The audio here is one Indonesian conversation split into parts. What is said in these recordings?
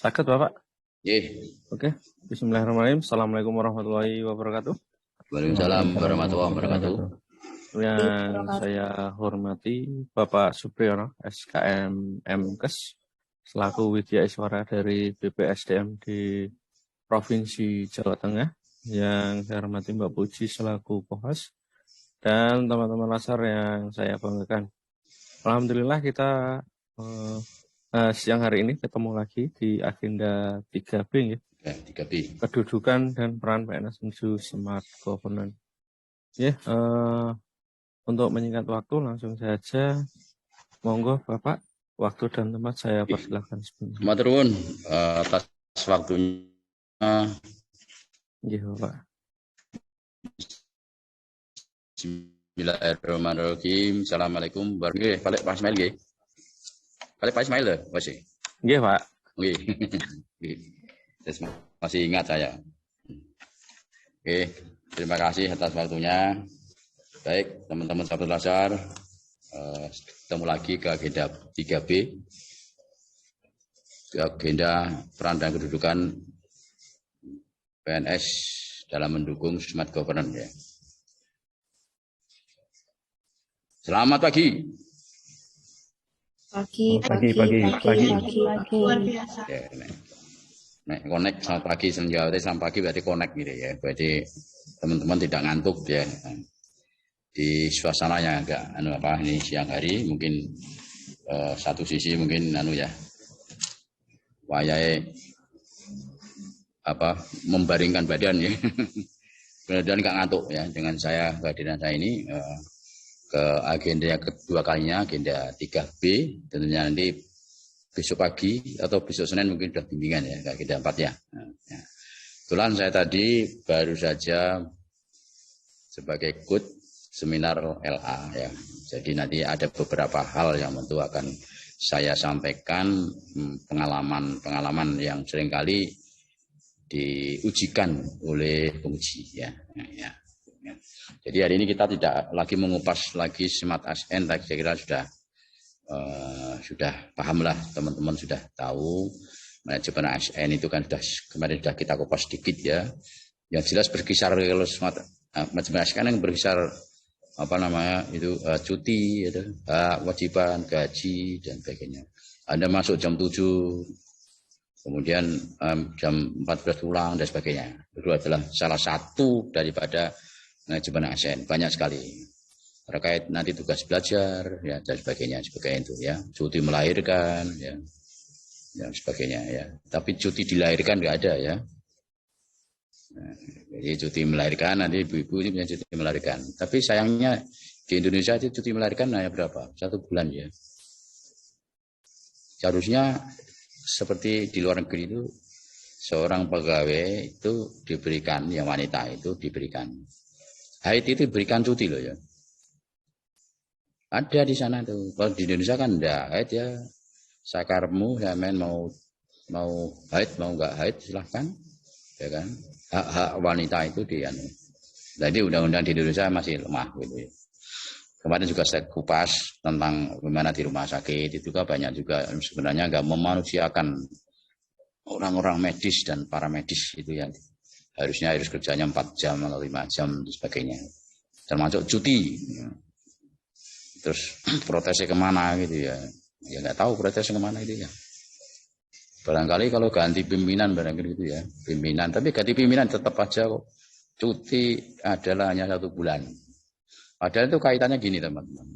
Sakit Bapak? Ye. Oke. Bismillahirrahmanirrahim. Assalamualaikum warahmatullahi wabarakatuh. Waalaikumsalam warahmatullahi wabarakatuh. Yang saya hormati Bapak Supriyono, SKM MKes, selaku Widya Iswara dari BPSDM di Provinsi Jawa Tengah. Yang saya hormati Mbak Puji selaku Kohas, dan teman-teman Lasar yang saya banggakan. Alhamdulillah kita siang hari ini ketemu lagi di agenda 3B ya. 3B. Kedudukan dan peran PNS menuju smart governance. Untuk menyingkat waktu langsung saja, monggo Bapak, waktu dan tempat saya persilakan sebenarnya. Matur nuwun atas waktunya. Iya Bapak. Bismillahirrahmanirrahim. Assalamualaikum warahmatullahi wabarakatuh. Balik Pak Ismail nggih. Balik Pak Ismail lho, wis. Nggih, Pak. Nggih. Masih ingat saya. Oke, terima kasih atas waktunya. Baik, teman-teman sahabat Lasar, ketemu lagi ke agenda 3B. Agenda peran dan kedudukan PNS dalam mendukung smart governance ya. Selamat pagi. Pagi. Luar biasa. Ya, nek connect selamat pagi, selamat pagi berarti connect gitu ya. Berarti teman-teman tidak ngantuk ya. Di suasana yang agak ini siang hari mungkin satu sisi mungkin wayahe membaringkan badan ya. Kemudian nggak ngantuk ya dengan kehadiran saya ini ke agenda yang kedua kalinya, agenda 3B, tentunya nanti besok pagi atau besok Senin mungkin sudah bimbingan ya, agenda 4 ya. Kebetulan saya tadi baru saja sebagai ikut seminar LA ya. Jadi nanti ada beberapa hal yang tentu akan saya sampaikan, pengalaman yang seringkali diujikan oleh penguji ya. Jadi hari ini kita tidak lagi mengupas lagi Smart ASN, tapi saya kira sudah paham lah, teman-teman sudah tahu manajemen ASN itu kan kemarin sudah kita kupas sedikit ya. Yang jelas berkisar kalau Smart manajemen ASN yang berkisar cuti, kewajiban, gaji dan sebagainya. Anda masuk jam 7, kemudian jam 14 pulang dan sebagainya. Itu adalah salah satu daripada manajemen ASN, banyak sekali. Terkait nanti tugas belajar ya dan sebagainya itu ya. Cuti melahirkan ya. Dan sebagainya ya. Tapi cuti dilahirkan nggak ada ya. Nah, jadi cuti melahirkan nanti ibu-ibu ini punya cuti melahirkan. Tapi sayangnya di Indonesia itu cuti melahirkan hanya berapa? 1 bulan ya. Seharusnya seperti di luar negeri itu seorang pegawai itu diberikan, yang wanita itu diberikan haid itu diberikan cuti loh ya. Ada di sana tuh. Kalau di Indonesia kan enggak, haid ya sakarmu ya men mau haid mau enggak haid silahkan ya kan. Hak-hak wanita itu jadi undang-undang di Indonesia masih lemah gitu ya. Kemarin juga saya kupas tentang bagaimana di rumah sakit itu juga banyak juga sebenarnya enggak memanusiakan orang-orang medis dan para medis itu ya. Harusnya harus kerjanya 4 jam atau 5 jam dan sebagainya. Termasuk cuti. Terus protesnya kemana gitu ya. Ya nggak tahu protesnya kemana itu ya. Barangkali kalau ganti pimpinan barangkali gitu ya. Pimpinan, tapi ganti pimpinan tetap aja kok. Cuti adalah hanya 1 bulan. Padahal itu kaitannya gini teman-teman.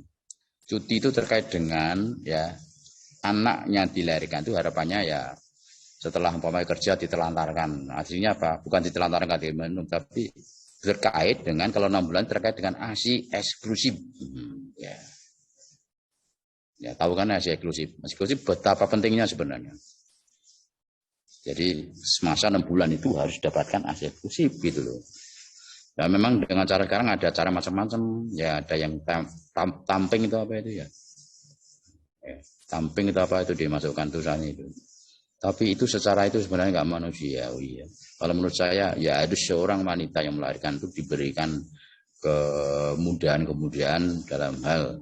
Cuti itu terkait dengan ya anaknya dilahirkan itu harapannya ya setelah umpamanya kerja ditelantarkan. Artinya apa? Bukan ditelantarkan tapi terkait dengan kalau 6 bulan terkait dengan ASI eksklusif. Ya tahu kan ASI eksklusif. Eksklusif betapa pentingnya sebenarnya. Jadi semasa 6 bulan itu harus dapatkan ASI eksklusif gitu loh. Ya memang dengan cara sekarang ada cara macam-macam. Ya ada yang tamping itu apa itu ya. Tamping itu apa itu dimasukkan tulisannya itu. Tapi itu secara itu sebenarnya nggak manusiawi ya. Kalau menurut saya ya harus seorang wanita yang melahirkan itu diberikan kemudahan dalam hal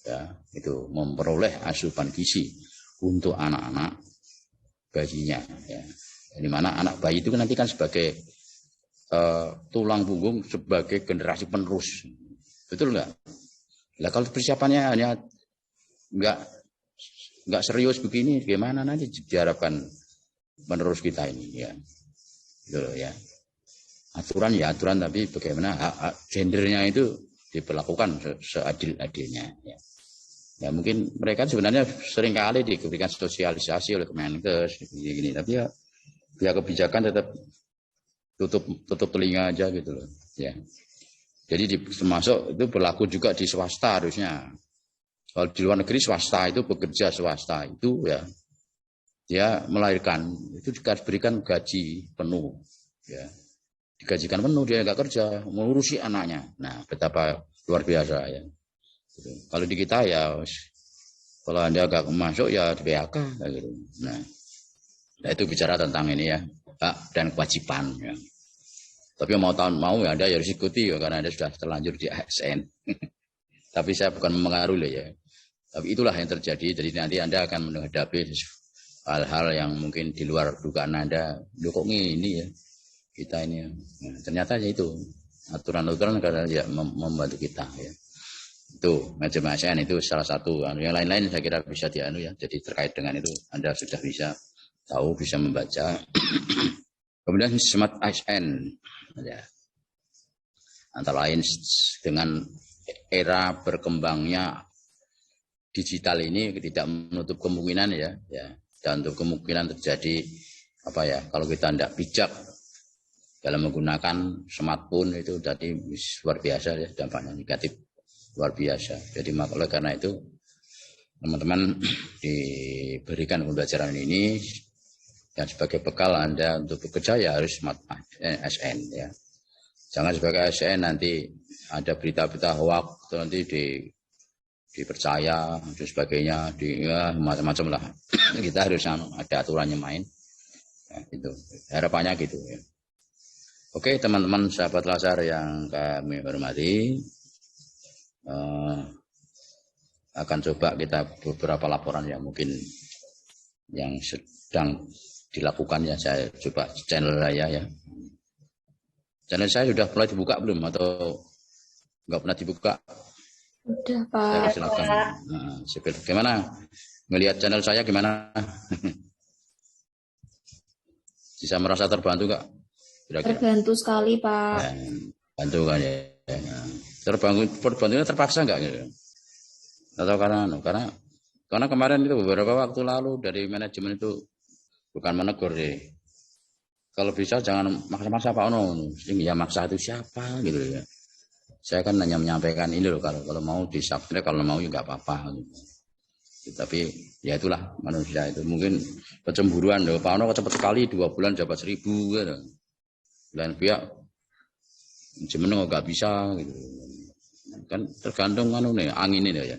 ya itu memperoleh asupan gizi untuk anak-anak bayinya ya. Di mana anak bayi itu nanti kan sebagai tulang punggung, sebagai generasi penerus. Betul nggak? Nah, kalau persiapannya hanya nggak serius begini, gimana nanti diharapkan penerus kita ini ya. Gitu ya. Aturan tapi bagaimana gendernya itu diperlakukan seadil-adilnya ya. Ya mungkin mereka sebenarnya seringkali diberikan sosialisasi oleh Kemenkes gini, tapi ya kebijakan tetap tutup telinga aja gitu loh ya. Jadi termasuk itu berlaku juga di swasta harusnya. Kalau di luar negeri swasta itu bekerja swasta itu ya dia melahirkan itu juga diberikan gaji penuh ya. Digajikan penuh, dia nggak kerja, mengurusi anaknya. Nah, betapa luar biasa ya. Kalau di kita ya, kalau Anda nggak masuk ya di PHK gitu. Nah, itu bicara tentang ini ya, hak dan kewajiban. Ya. Tapi mau ya Anda harus ikuti ya, karena Anda sudah terlanjur di ASN. Tapi saya bukan mengaruhi ya. Tapi itulah yang terjadi. Jadi nanti Anda akan menghadapi hal-hal yang mungkin di luar dugaan Anda. Loh kok ini ya? Kita ini nah, ternyata ya itu aturan-aturan karena ya membantu kita ya. Itu manajemen ASN itu salah satu. Yang lain-lain saya kira bisa dianu ya. Jadi terkait dengan itu Anda sudah bisa tahu, bisa membaca. Kemudian smart ASN ya. Antara lain dengan era berkembangnya digital ini tidak menutup kemungkinan ya. Dan untuk kemungkinan terjadi apa ya? Kalau kita tidak bijak dalam menggunakan smartphone itu jadi luar biasa ya, dampaknya negatif luar biasa. Jadi oleh karena itu teman-teman diberikan pembelajaran ini dan sebagai bekal Anda untuk bekerja ya harus smart ASN ya. Jangan sebagai ASN nanti ada berita-berita hoax nanti dipercaya dan sebagainya ya, macam-macam lah. Kita harus ada aturannya main. Ya, itu harapannya gitu ya. Oke teman-teman sahabat Lazar yang kami hormati, akan coba kita beberapa laporan yang mungkin yang sedang dilakukan ya, saya coba channel saya ya. Channel saya sudah mulai dibuka belum atau nggak pernah dibuka? Udah Pak. Saya silakan. Nah, gimana melihat channel saya gimana? Bisa merasa terbantu nggak? Kira-kira. Terbantu sekali Pak. Ya, bantu kan ya. Terbantunya terpaksa nggak gitu? Atau karena kemarin itu beberapa waktu lalu dari manajemen itu bukan menegur sih. Kalau bisa jangan maksa-maksa Pak Ono. Ya maksa itu siapa gitu ya. Saya kan hanya menyampaikan ini loh, kalau mau di-subscribe, kalau mau ya nggak apa-apa gitu. Tapi ya itulah manusia itu. Mungkin kecemburuan loh. Pak Ono cepat sekali 2 bulan dapat 1.000 gitu. Dan pihak manajemen nggak bisa gitu. Kan tergantung angin ini ya.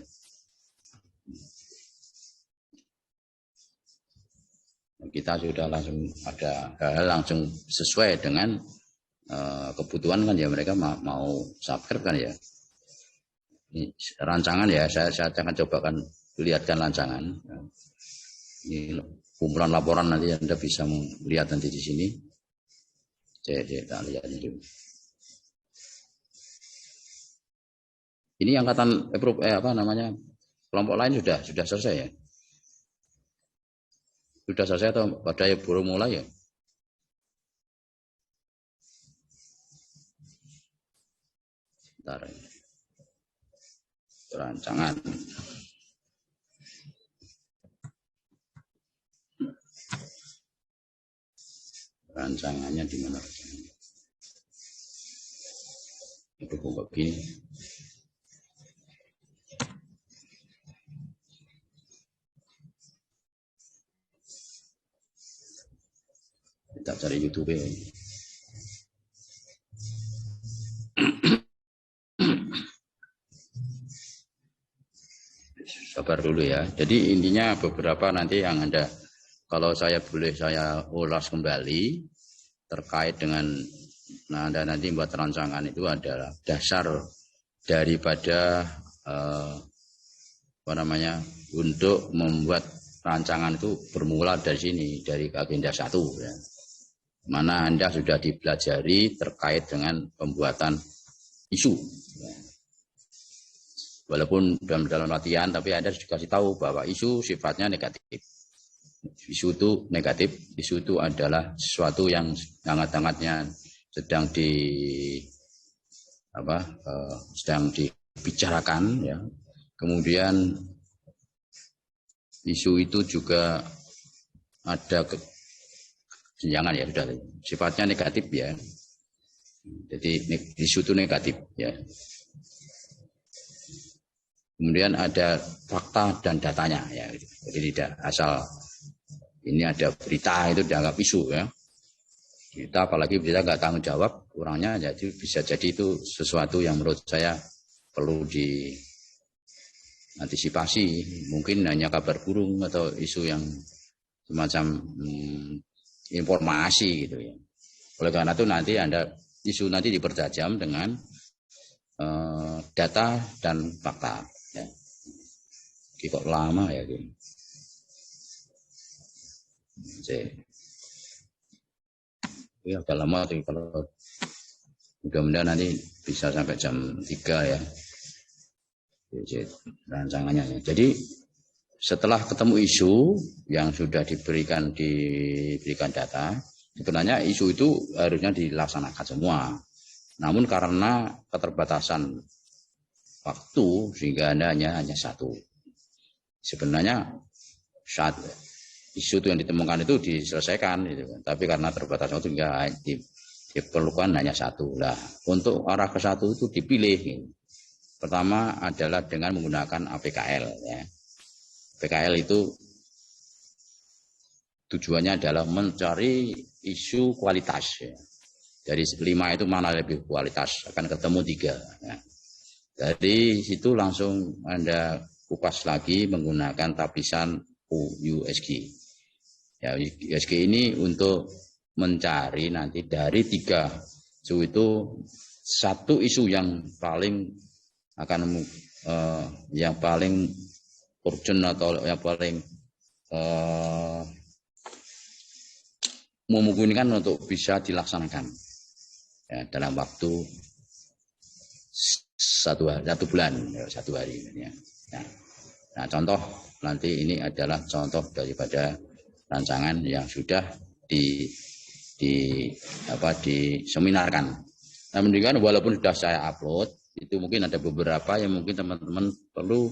Kita sudah langsung ada hal langsung sesuai dengan kebutuhan kan ya, mereka mau subscribe kan ya. Ini rancangan ya, saya akan cobakan lihatkan rancangan. Ini kumpulan laporan nanti Anda bisa melihat nanti di sini. Kita lihat itu. Ini angkatan kelompok lain sudah selesai ya. Sudah selesai atau pada baru mulai ya? Bentar. Rancangan. Rancangannya di mana? Itu kok begini. Kita cari YouTube ya. Sabar dulu ya. Jadi intinya beberapa nanti yang Anda, kalau saya boleh saya ulas kembali terkait dengan Anda nanti buat rancangan itu adalah dasar daripada untuk membuat rancangan itu bermula dari sini, dari agenda 1 ya. Mana Anda sudah dipelajari terkait dengan pembuatan isu. Ya. Walaupun dalam latihan, tapi Anda juga kasih tahu bahwa isu sifatnya negatif. Isu itu negatif, isu itu adalah sesuatu yang hangat-hangatnya sedang sedang dibicarakan ya. Kemudian isu itu juga ada kesenjangan ya, sudah sifatnya negatif ya. Jadi isu itu negatif ya. Kemudian ada fakta dan datanya ya. Jadi tidak asal ini ada berita itu dianggap isu ya. Kita apalagi berita nggak tanggung jawab kurangnya, jadi bisa jadi itu sesuatu yang menurut saya perlu diantisipasi. Mungkin hanya kabar burung atau isu yang semacam informasi gitu ya. Oleh karena itu nanti isu nanti dipertajam dengan data dan fakta. Ya. Kok lama ya gitu. Ya udah lama tuh, kalau mudah-mudahan nanti bisa sampai jam 3 ya rancangannya ya. Jadi setelah ketemu isu yang sudah diberikan data, sebenarnya isu itu harusnya dilaksanakan semua. Namun karena keterbatasan waktu sehingga hanya 1. Sebenarnya saat isu itu yang ditemukan itu diselesaikan gitu. Tapi karena terbatas waktu hingga diperlukan hanya 1. Nah, untuk arah ke 1 itu dipilih gitu. Pertama adalah dengan menggunakan APKL ya. APKL itu tujuannya adalah mencari isu kualitas ya. Dari 5 itu mana lebih kualitas, akan ketemu 3 ya. Dari situ langsung Anda kupas lagi menggunakan tapisan USG. Ya, USG ini untuk mencari nanti dari 3 isu itu 1 isu yang paling akan yang paling urgent atau yang paling memungkinkan untuk bisa dilaksanakan ya, dalam waktu 1 bulan ya, 1 hari ya. Nah, contoh nanti ini adalah contoh daripada rancangan yang sudah diseminarkan. Namun walaupun sudah saya upload, itu mungkin ada beberapa yang mungkin teman-teman perlu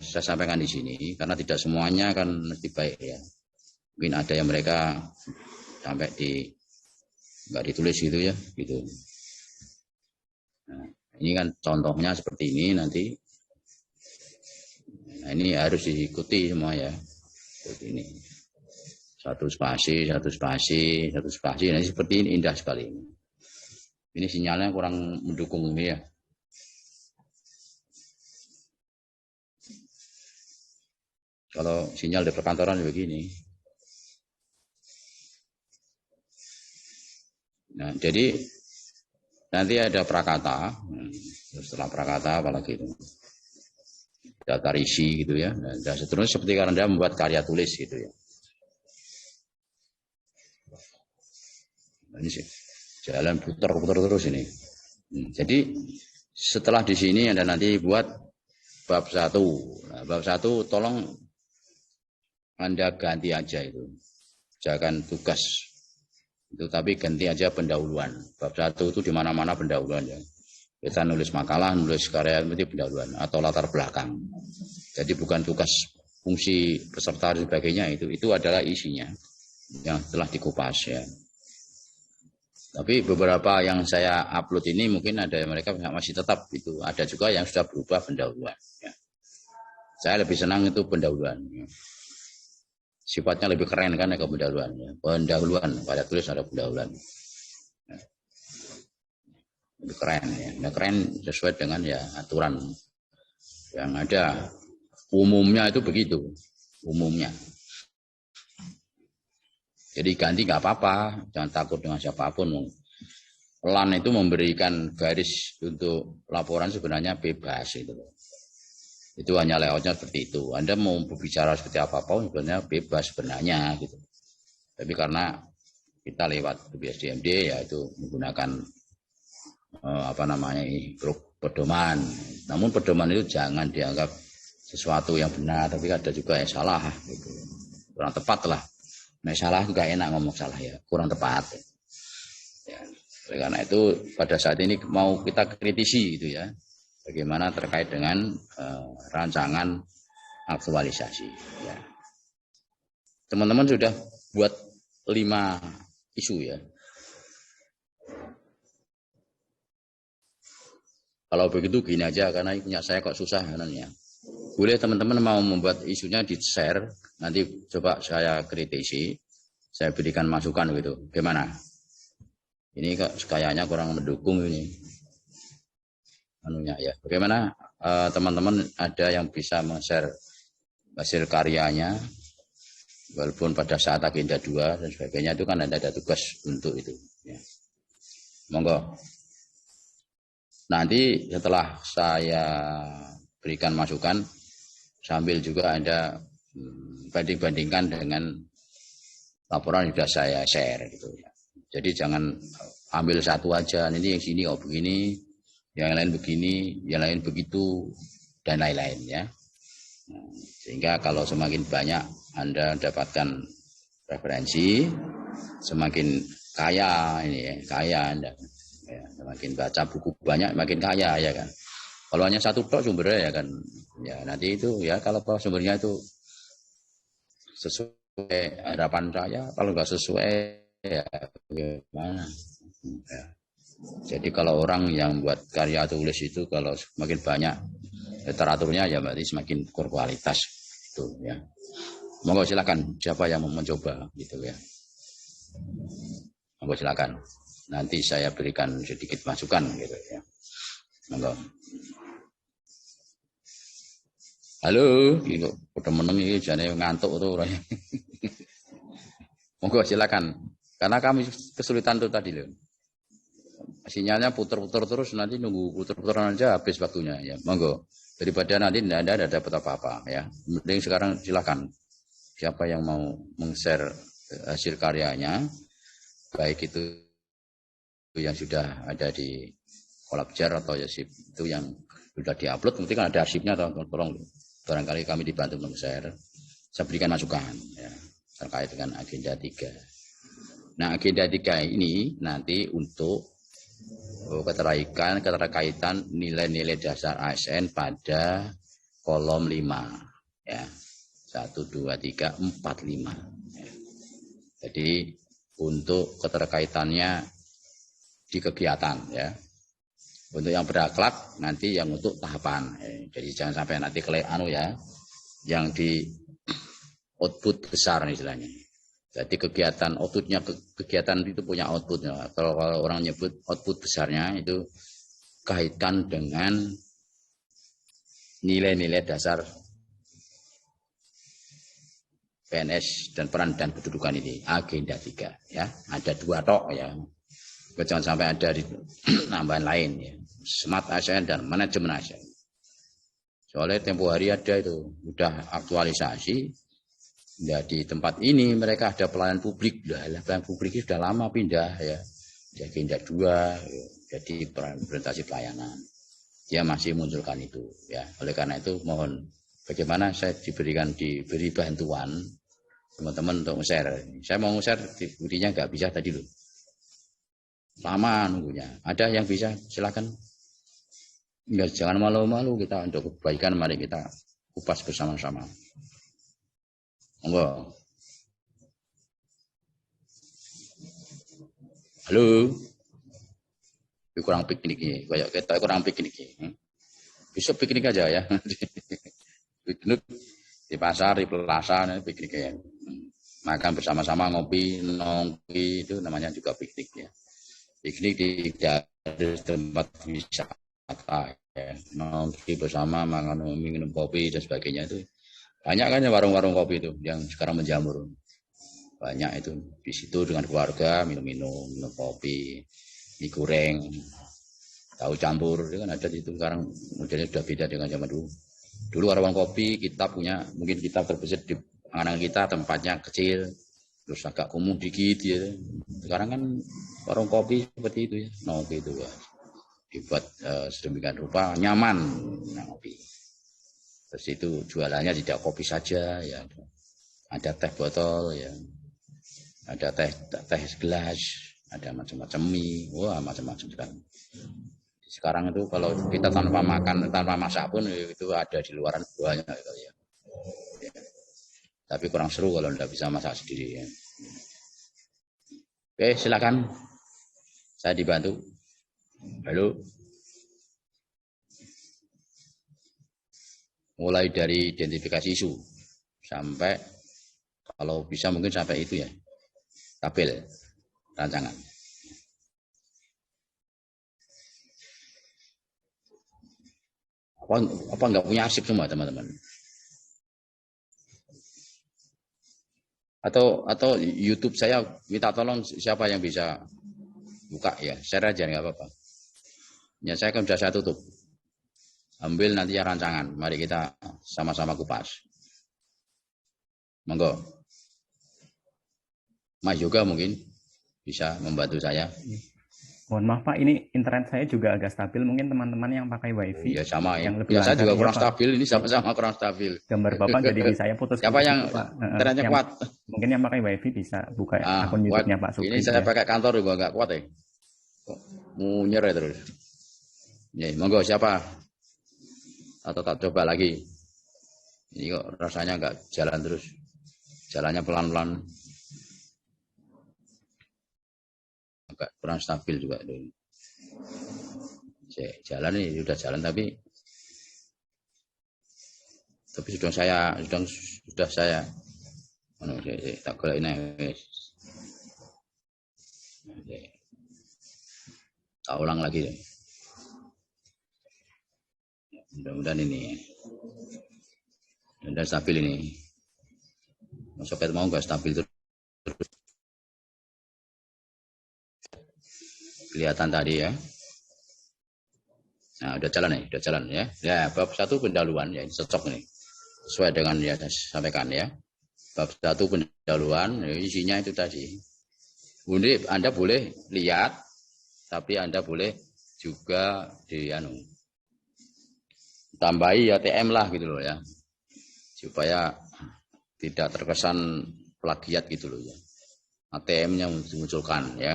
saya sampaikan di sini, karena tidak semuanya kan mesti baik ya. Mungkin ada yang mereka sampai nggak ditulis gitu ya, gitu. Nah, ini kan contohnya seperti ini nanti. Nah, ini harus diikuti semua ya. Seperti ini. 1 spasi. Nah, seperti ini indah sekali. Ini sinyalnya kurang mendukung ini ya. Kalau sinyal di perkantoran begini. Nah, jadi nanti ada prakata. Setelah prakata apalagi itu. Data risi gitu ya. Dan seterusnya seperti kalau Anda membuat karya tulis gitu ya. Nah, ini sih jalan putar terus ini. Jadi setelah di sini Anda nanti buat bab 1. Nah, bab 1 tolong Anda ganti aja itu. Jangan tugas itu, tapi ganti aja pendahuluan. Bab 1 itu di mana-mana pendahuluan ya. Kita nulis makalah, nulis karya itu pendahuluan atau latar belakang. Jadi bukan tugas fungsi peserta dan sebagainya, itu adalah isinya yang telah dikupas ya. Tapi beberapa yang saya upload ini mungkin ada yang mereka masih tetap itu, ada juga yang sudah berubah pendahuluan ya. Saya lebih senang itu pendahuluan ya. Sifatnya lebih keren kan ya ke pendahuluan ya. Pendahuluan pada tulis ada pendahuluan ya. Lebih keren ya. Nah, keren sesuai dengan ya aturan yang ada. Umumnya itu begitu, umumnya. Jadi ganti nggak apa-apa, jangan takut dengan siapapun. LAN itu memberikan garis untuk laporan sebenarnya bebas itu. Itu hanya layoutnya seperti itu. Anda mau berbicara seperti apapun sebenarnya bebas sebenarnya gitu. Tapi karena kita lewat BPSDMD yaitu menggunakan grup pedoman. Namun pedoman itu jangan dianggap sesuatu yang benar, tapi ada juga yang salah gitu. Kurang tepat lah. Nah, salah juga enak ngomong salah ya, kurang tepat. Ya. Karena itu pada saat ini mau kita kritisi gitu ya. Bagaimana terkait dengan rancangan aktualisasi. Ya. Teman-teman sudah buat 5 isu ya. Kalau begitu gini aja, karena punya saya kok susah ya. Boleh teman-teman mau membuat isunya di-share, nanti coba saya kritisi, saya berikan masukan gitu. Gimana? Ini kok kayaknya kurang mendukung ini. Ya. Bagaimana teman-teman ada yang bisa men-share hasil karyanya, walaupun pada saat agenda 2 dan sebagainya itu kan ada tugas untuk itu. Ya. Monggo. Nanti setelah saya berikan masukan, sambil juga Anda banding-bandingkan dengan laporan yang sudah saya share gitu. Jadi jangan ambil satu aja, ini yang sini begini, yang lain begini, yang lain begitu, dan lain-lain ya. Sehingga kalau semakin banyak Anda dapatkan referensi, semakin kaya ini ya, kaya Anda. Ya, semakin baca buku banyak, makin kaya ya kan. Kalau hanya satu tok sumbernya ya kan, ya nanti itu ya kalau sumbernya itu sesuai harapan saya, kalau nggak sesuai ya bagaimana. Ya. Jadi kalau orang yang buat karya tulis itu kalau semakin banyak literaturnya ya berarti semakin berkualitas itu ya. Monggo silakan siapa yang mau mencoba gitu ya. Monggo silakan. Nanti saya berikan sedikit masukan gitu ya. Monggo. Halo, gitu. Udah meneng ini jane ngantuk tuh orangnya. Monggo silakan. Karena kami kesulitan tuh tadi loh. Sinyalnya putar-putar terus, nanti nunggu putar-putaran aja habis waktunya ya. Monggo. Daripada nanti tidak ada dapat apa-apa ya. Mending sekarang silakan. Siapa yang mau meng-share hasil karyanya, baik itu yang sudah ada di Collabjar atau Yasip itu yang sudah diupload, mungkin kan ada arsipnya atau tolong barangkali kami dibantu meng-share. Saya berikan masukan ya, terkait dengan agenda 3. Nah, agenda 3 ini nanti untuk keterkaitan nilai-nilai dasar ASN pada kolom 5 ya. 1 2 3 4 5 ya. Jadi untuk keterkaitannya di kegiatan ya. Untuk yang berakhlak nanti yang untuk tahapan. Jadi jangan sampai nanti ya, yang di output besar istilahnya. Jadi kegiatan outputnya kegiatan itu punya outputnya. Kalau orang nyebut output besarnya itu kaitan dengan nilai-nilai dasar PNS dan peran dan kedudukan ini agenda 3 ya. Ada 2 tok ya. Jangan sampai ada di tambahan lain ya. Smart ASN dan manajemen ASN. Soalnya tempo hari ada itu udah aktualisasi. Ya, di tempat ini mereka ada pelayanan publik. Pelayanan publik itu sudah lama pindah ya. Di agenda 2 ya. Jadi presentasi pelayanan. Dia masih munculkan itu ya. Oleh karena itu mohon bagaimana saya diberi bantuan teman-teman untuk share. Saya mau share buktinya nggak bisa tadi loh. Lama nunggunya. Ada yang bisa silakan. Enggak, jangan malu-malu kita untuk kebaikan, mari kita kupas bersama-sama. Monggo. Halo. Kurang piknik ini, kayak kita kurang piknik ini. Besok piknik aja ya. Piknik di pasar, di plaza, piknik ya. Makan bersama-sama, ngopi, nongki itu namanya juga piknik ya. Piknik di tempat wisata ya. Nongki bersama, makan minum kopi dan sebagainya itu. Banyak kan ya warung-warung kopi itu yang sekarang menjamur. Banyak itu di situ dengan keluarga minum kopi, mie goreng, tahu campur itu kan ada di situ sekarang modelnya sudah beda dengan zaman dulu. Dulu warung kopi kita punya, mungkin kita terbesit di angan-angan kita tempatnya kecil, terus agak kumuh dikit ya. Sekarang kan warung kopi seperti itu ya, no gitu ya. Dibuat sedemikian rupa nyaman ngopi. Terus itu jualannya tidak kopi saja ya, ada teh botol ya, ada teh gelas, ada macam-macam mie, wah macam-macam sekali. Sekarang itu kalau kita tanpa makan, tanpa masak pun itu ada di luaran banyak gitu ya. Tapi kurang seru kalau tidak bisa masak sendiri ya. Oke, silakan. Saya dibantu. Halo. Mulai dari identifikasi isu sampai kalau bisa mungkin sampai itu ya. Tabel rancangan. Apa nggak punya arsip semua teman-teman? Atau YouTube saya minta tolong siapa yang bisa buka ya, share aja nggak apa-apa. Ya saya kan sudah saya tutup. Ambil nanti ya rancangan. Mari kita sama-sama kupas. Monggo. Mas Yoga mungkin bisa membantu saya. Mohon maaf Pak, ini internet saya juga agak stabil. Mungkin teman-teman yang pakai wifi. Ya sama ya. Yang lebih saya juga kurang Pak. stabil. Ini sama-sama kurang stabil. Gambar Bapak jadi di saya putus. Siapa yang Pak. internetnya kuat? Mungkin yang pakai wifi bisa buka akun YouTube-nya Pak Supri. Ini saya pakai kantor juga nggak kuat ya. Munyer ya terus. Ya, monggo siapa? Atau tak coba lagi. Ini kok rasanya nggak jalan terus. Jalannya pelan-pelan. Agak kurang stabil juga. Jalan ini sudah jalan tapi sudah saya tak golek ini. Tak ulang lagi deh. Mudah-mudahan ini dan stabil ini. Soket mau nggak stabil terus. Kelihatan tadi ya. Nah, udah jalan ya. Ya, bab 1 pendahuluan ya, ini cocok nih. Sesuai dengan ya saya sampaikan ya. Bab 1 pendahuluan, isinya itu tadi. Bunda, Anda boleh lihat, tapi Anda boleh juga tambahi ya TM lah gitu loh ya. Supaya tidak terkesan plagiat gitu loh ya. ATM-nya dimunculkan ya.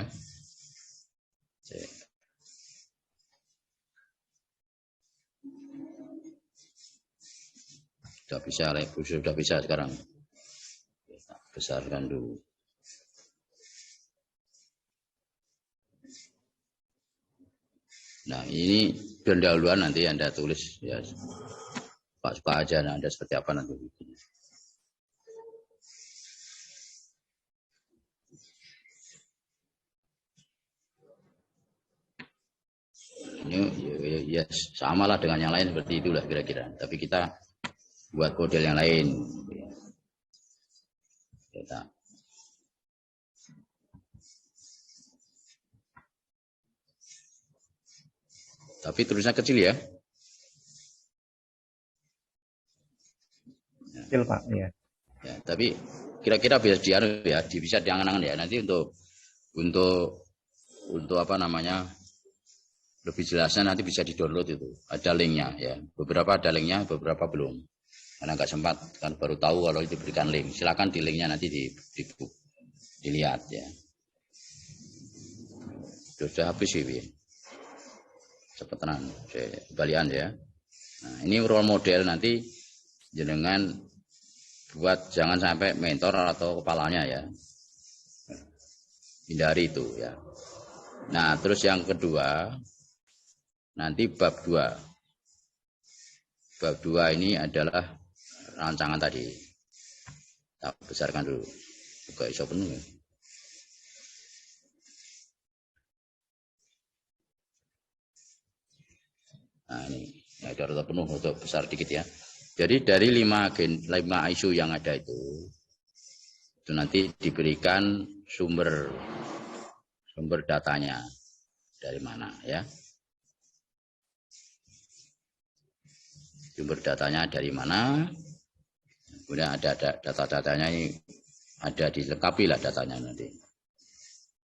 Sudah bisa sekarang. Besarkan dulu. Nah ini pendahuluan nanti Anda tulis ya. Pak suka aja nah, Anda seperti apa nanti. Ini ya samalah dengan yang lain seperti itulah kira-kira. Tapi kita buat model yang lain. Kita. Tapi tulisnya kecil ya. Kecil Pak, ya. Ya, tapi kira-kira bisa diangan-angan ya. Nanti untuk apa namanya lebih jelasnya nanti bisa di-download itu. Ada linknya ya. Beberapa ada linknya, beberapa belum. Karena nggak sempat kan baru tahu kalau itu diberikan link. Silakan di linknya nanti dilihat ya. Sudah habis sih ya. Cepetan balian ya. Nah, ini role model nanti jenengan buat jangan sampai mentor atau kepalanya ya. Hindari itu ya. Nah, terus yang kedua nanti bab 2. Bab 2 ini adalah rancangan tadi. Tak besarkan dulu. Buka iso penuh ya. Nah ini ya, udah penuh untuk besar dikit ya. Jadi dari 5 isu yang ada itu nanti diberikan sumber datanya dari mana ya. sumber datanya dari mana, kemudian ada data-datanya ini ada dilengkapi lah datanya nanti.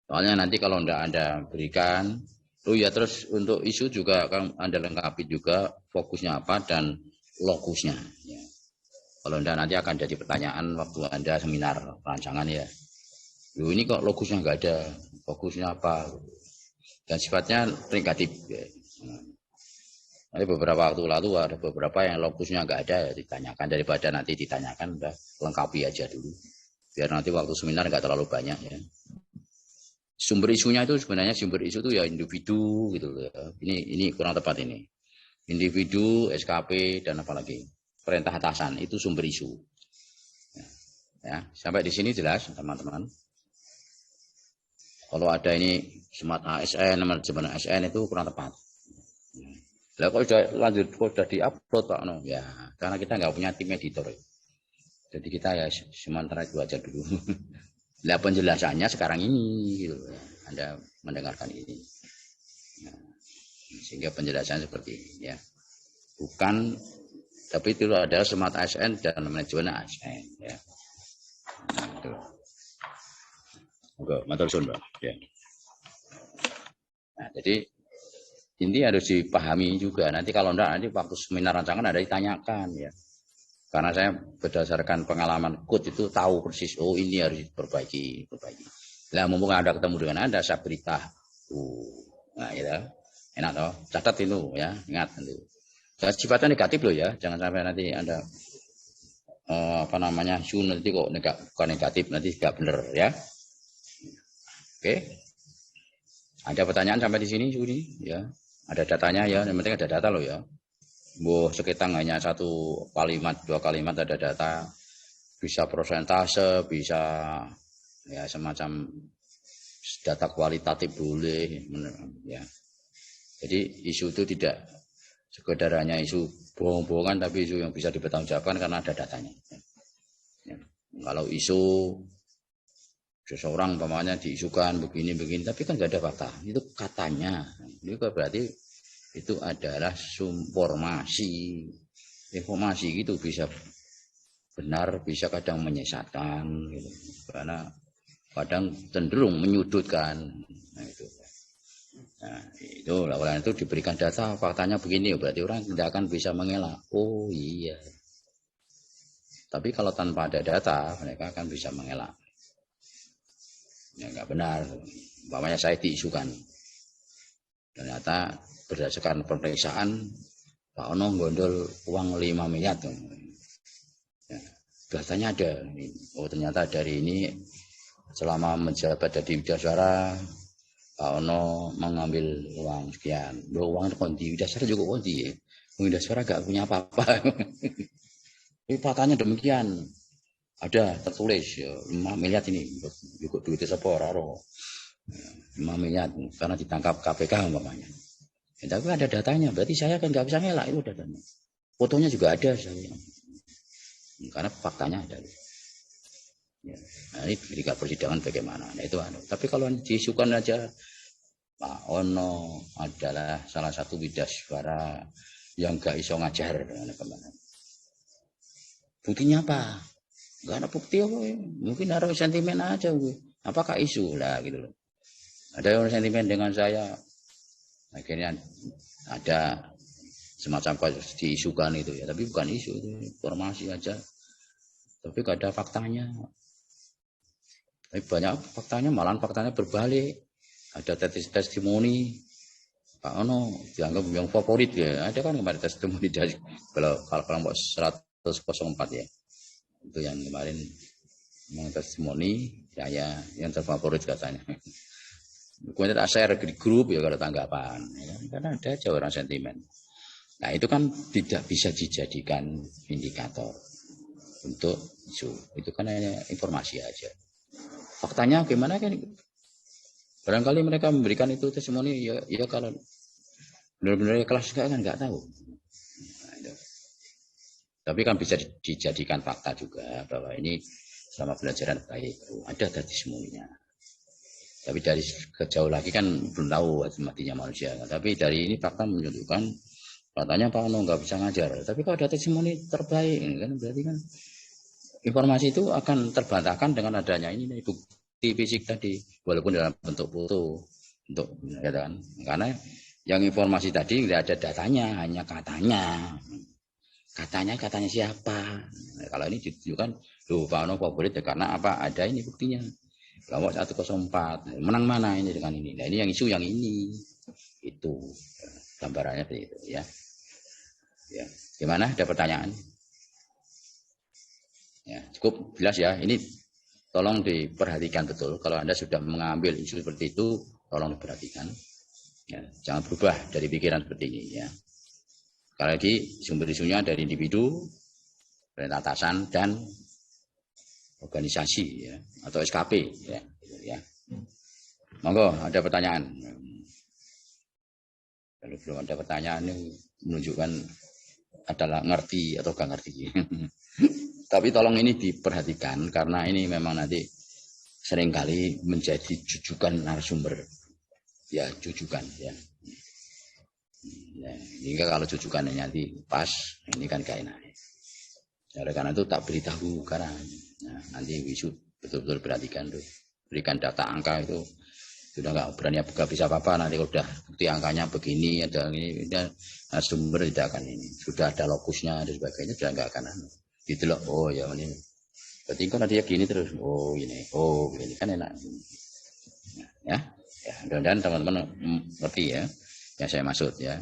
Soalnya nanti kalau tidak Anda berikan, ya terus untuk isu juga akan Anda lengkapi juga fokusnya apa dan lokusnya. Ya. Kalau tidak nanti akan jadi pertanyaan waktu Anda seminar perancangan ya. Loh, ini kok lokusnya nggak ada, fokusnya apa? Dan sifatnya negatif. Ya. Nanti beberapa waktu lalu ada beberapa yang lokusnya nggak ada ya, ditanyakan, daripada nanti ditanyakan udah lengkapi aja dulu. Biar nanti waktu seminar nggak terlalu banyak ya. Sumber isunya itu sebenarnya sumber isu itu ya individu gitu loh ya. Ini kurang tepat ini. Individu, SKP dan apalagi perintah atasan itu sumber isu. Ya, sampai di sini jelas teman-teman. Kalau ada ini smart ASN, manajemen ASN itu kurang tepat. Lah kalau sudah lanjut, kalau sudah diupload Pak No, ya karena kita nggak punya tim editor. Jadi kita ya sementara itu aja dulu. Lah penjelasannya sekarang ini, gitu. Anda mendengarkan ini. Nah, sehingga penjelasan seperti ini ya. Bukan, tapi itu adalah smart ASN dan manajemen ASN ya. Nah, itu. Oke, matur suwun, Pak. Ya. Nah, jadi ini harus dipahami juga. Nanti kalau enggak, nanti waktu seminar rancangan ada ditanyakan ya. Karena saya berdasarkan pengalaman coach itu tahu persis, oh ini harus diperbaiki. Nah, mumpung ada ketemu dengan Anda, saya beritahu. Nah, ya, enak toh. Catat itu ya, ingat itu. Sifatnya negatif loh ya, jangan sampai nanti Anda nanti kok bukan negatif, nanti nggak benar ya. Oke. Ada pertanyaan sampai di sini, Sudi? Ya. Ada datanya ya, yang penting ada data loh ya. Sekitar hanya 1 kalimat, 2 kalimat ada data. Bisa persentase, bisa ya semacam data kualitatif boleh ya. Jadi isu itu tidak sekedar hanya isu bohong-bohongan, tapi isu yang bisa dipertanggungjawabkan karena ada datanya. Ya. Kalau isu seseorang umpamanya diisukan begini, tapi kan nggak ada fakta. Itu katanya. Itu berarti itu adalah informasi. Informasi gitu bisa benar, bisa kadang menyesatkan, gitu. Karena kadang cenderung menyudutkan. Nah, itu lawan itu diberikan data, faktanya begini, berarti orang tidak akan bisa mengelak. Oh iya. Tapi kalau tanpa ada data, mereka akan bisa mengelak. Ya nggak benar. Umpamanya saya diisukan. Ternyata berdasarkan pemeriksaan Pak Ono gondol uang 5 miliar. Ya, datanya ada. Oh ternyata dari ini selama menjabat jadi Widaswara Pak Ono mengambil uang sekian. Uang kondi Widaswara juga kondi ya. Widaswara gak punya apa-apa. Ini faktanya demikian. Ada tertulis ya, 5 miliar ini juga duitnya sepora 5 miliar karena ditangkap KPK umpamanya. Ya, tapi ada datanya, berarti saya kan nggak bisa ngelak itu datanya. Fotonya juga ada saya. Karena faktanya ada. Ya, nah, ini ketika persidangan bagaimana? Nah, itu tapi kalau diisukan aja Pak Ono adalah salah satu Widaswara yang gak iso ngajar dengan kemana. Buktinya apa? Gak ada bukti apa ya? Mungkin ada sentimen aja. Apakah isu lah gitu loh. Ada yang sentimen dengan saya. Akhirnya ada semacam kasus diisukan itu ya. Tapi bukan isu, itu informasi aja. Tapi gak ada faktanya. Tapi banyak faktanya, malahan faktanya berbalik. Ada testimoni. Pak Ono dianggap yang favorit ya. Ada kan kemarin testimoni dari kelompok 104 ya. Itu yang kemarin testimoni saya yang terfavorit katanya. Kemudian tak share di grup ya kalau tanggapan ya, karena ada aja orang sentimen. Nah itu kan tidak bisa dijadikan indikator untuk isu. Itu kan hanya informasi aja. Faktanya gimana kan? Barangkali mereka memberikan itu testimoni ya kalau benar-benar kelas kan nggak tahu. Tapi kan bisa dijadikan fakta juga bahwa ini selama pelajaran baik ada testimoninya. Tapi dari jauh lagi kan belum tahu matinya manusia. Tapi dari ini fakta menunjukkan Katanya Pak Ono nggak bisa ngajar, tapi kalau ada testimoni terbaik kan berarti kan informasi itu akan terbantahkan dengan adanya ini nih, bukti fisik tadi, walaupun dalam bentuk foto, untuk ya kan, karena yang informasi tadi tidak ada datanya, hanya katanya siapa. Nah, kalau ini ditunjukkan, loh Pak Ono favorit ya karena apa? Ada ini buktinya. Kelompok 104 menang mana ini dengan ini? Nah ini yang isu yang ini itu gambarannya seperti itu ya. Ya, gimana? Ada pertanyaan? Ya, cukup jelas ya. Ini tolong diperhatikan betul. Kalau Anda sudah mengambil isu seperti itu, tolong diperhatikan. Ya, jangan berubah dari pikiran seperti ini. Ya. Sekali lagi, sumber isunya dari individu, perintah atasan, dan organisasi ya, atau SKP. Ya, gitu ya. Monggo, ada pertanyaan. Kalau belum ada pertanyaan, ini menunjukkan adalah ngerti atau gak ngerti. Tapi tolong ini diperhatikan karena ini memang nanti seringkali menjadi jujukan narasumber. Ya, jujukan ya. Nah, hingga kalau jujukannya nanti pas, ini kan gak enak. Oleh karena itu tak beritahu karena nanti wisu betul-betul perhatikan tuh. Berikan data angka itu sudah nggak berani gak bisa apa-apa, nanti udah bukti angkanya begini, ada ini, sumber tidak akan ini, sudah ada lokusnya dan sebagainya, sudah nggak akan gitu loh. Oh ya ini berarti kan nanti ya gini terus, oh ini kan enak ya. Ya mudah-mudahan teman-teman ngerti ya yang saya maksud ya.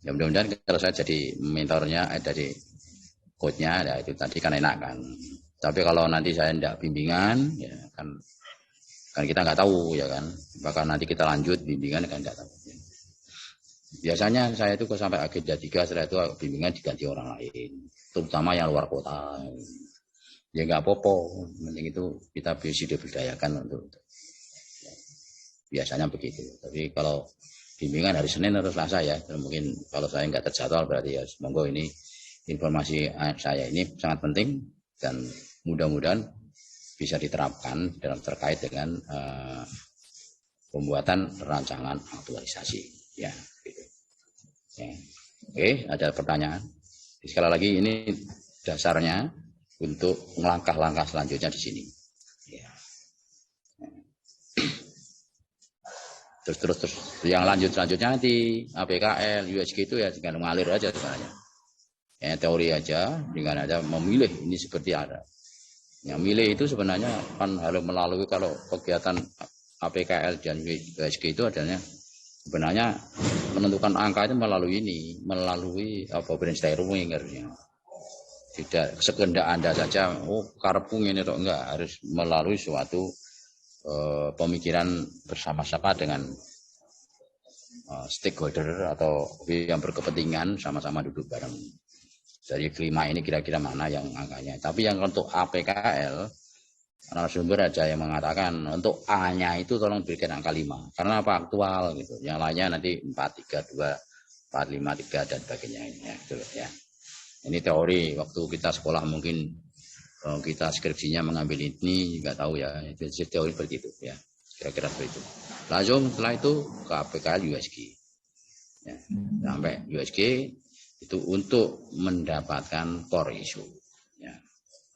Ya mudah-mudahan kalau saya jadi mentornya dari coachnya ya itu tadi kan enak kan. Tapi kalau nanti saya tidak bimbingan ya kan kita nggak tahu ya kan, bahkan nanti kita lanjut bimbingan kan nggak tahu. Biasanya saya itu sampai agenda 3 setelah itu bimbingan diganti orang lain, terutama yang luar kota. Ya nggak apa-apa, penting itu kita bisa diberdayakan untuk biasanya begitu. Tapi kalau bimbingan hari Senin atau Selasa ya, mungkin kalau saya nggak terjadwal berarti ya monggo ini informasi saya ini sangat penting dan mudah-mudahan bisa diterapkan dalam terkait dengan pembuatan rancangan aktualisasi ya, gitu. Ya. Oke, ada pertanyaan. Sekali lagi ini dasarnya untuk langkah-langkah selanjutnya di sini. Ya. Terus yang selanjutnya nanti APKL, USG itu ya tinggal mengalir aja sebenarnya. Ya, teori aja, dengan aja memilih ini seperti ada. Yang milih itu sebenarnya kan harus melalui kalau kegiatan APKL dan USG itu adanya sebenarnya menentukan angka itu melalui brainstorming harusnya. Tidak sekedar Anda saja karepung ini atau enggak, harus melalui suatu pemikiran bersama-sama dengan stakeholder atau yang berkepentingan sama-sama duduk bareng. Dari kelima ini kira-kira mana yang angkanya. Tapi yang untuk APKL, narasumber aja yang mengatakan untuk A-nya itu tolong berikan angka 5. Karena apa? Aktual gitu. Yang lainnya nanti 4, 3, 2, 4, 5, 3 dan sebagainya. Ya, gitu ya. Ini teori waktu kita sekolah mungkin kita skripsinya mengambil ini nggak tahu ya. Itu teori seperti itu ya. Kira-kira seperti itu. Langsung setelah itu ke APKL USG. Ya, sampai USG itu untuk mendapatkan core issue ya.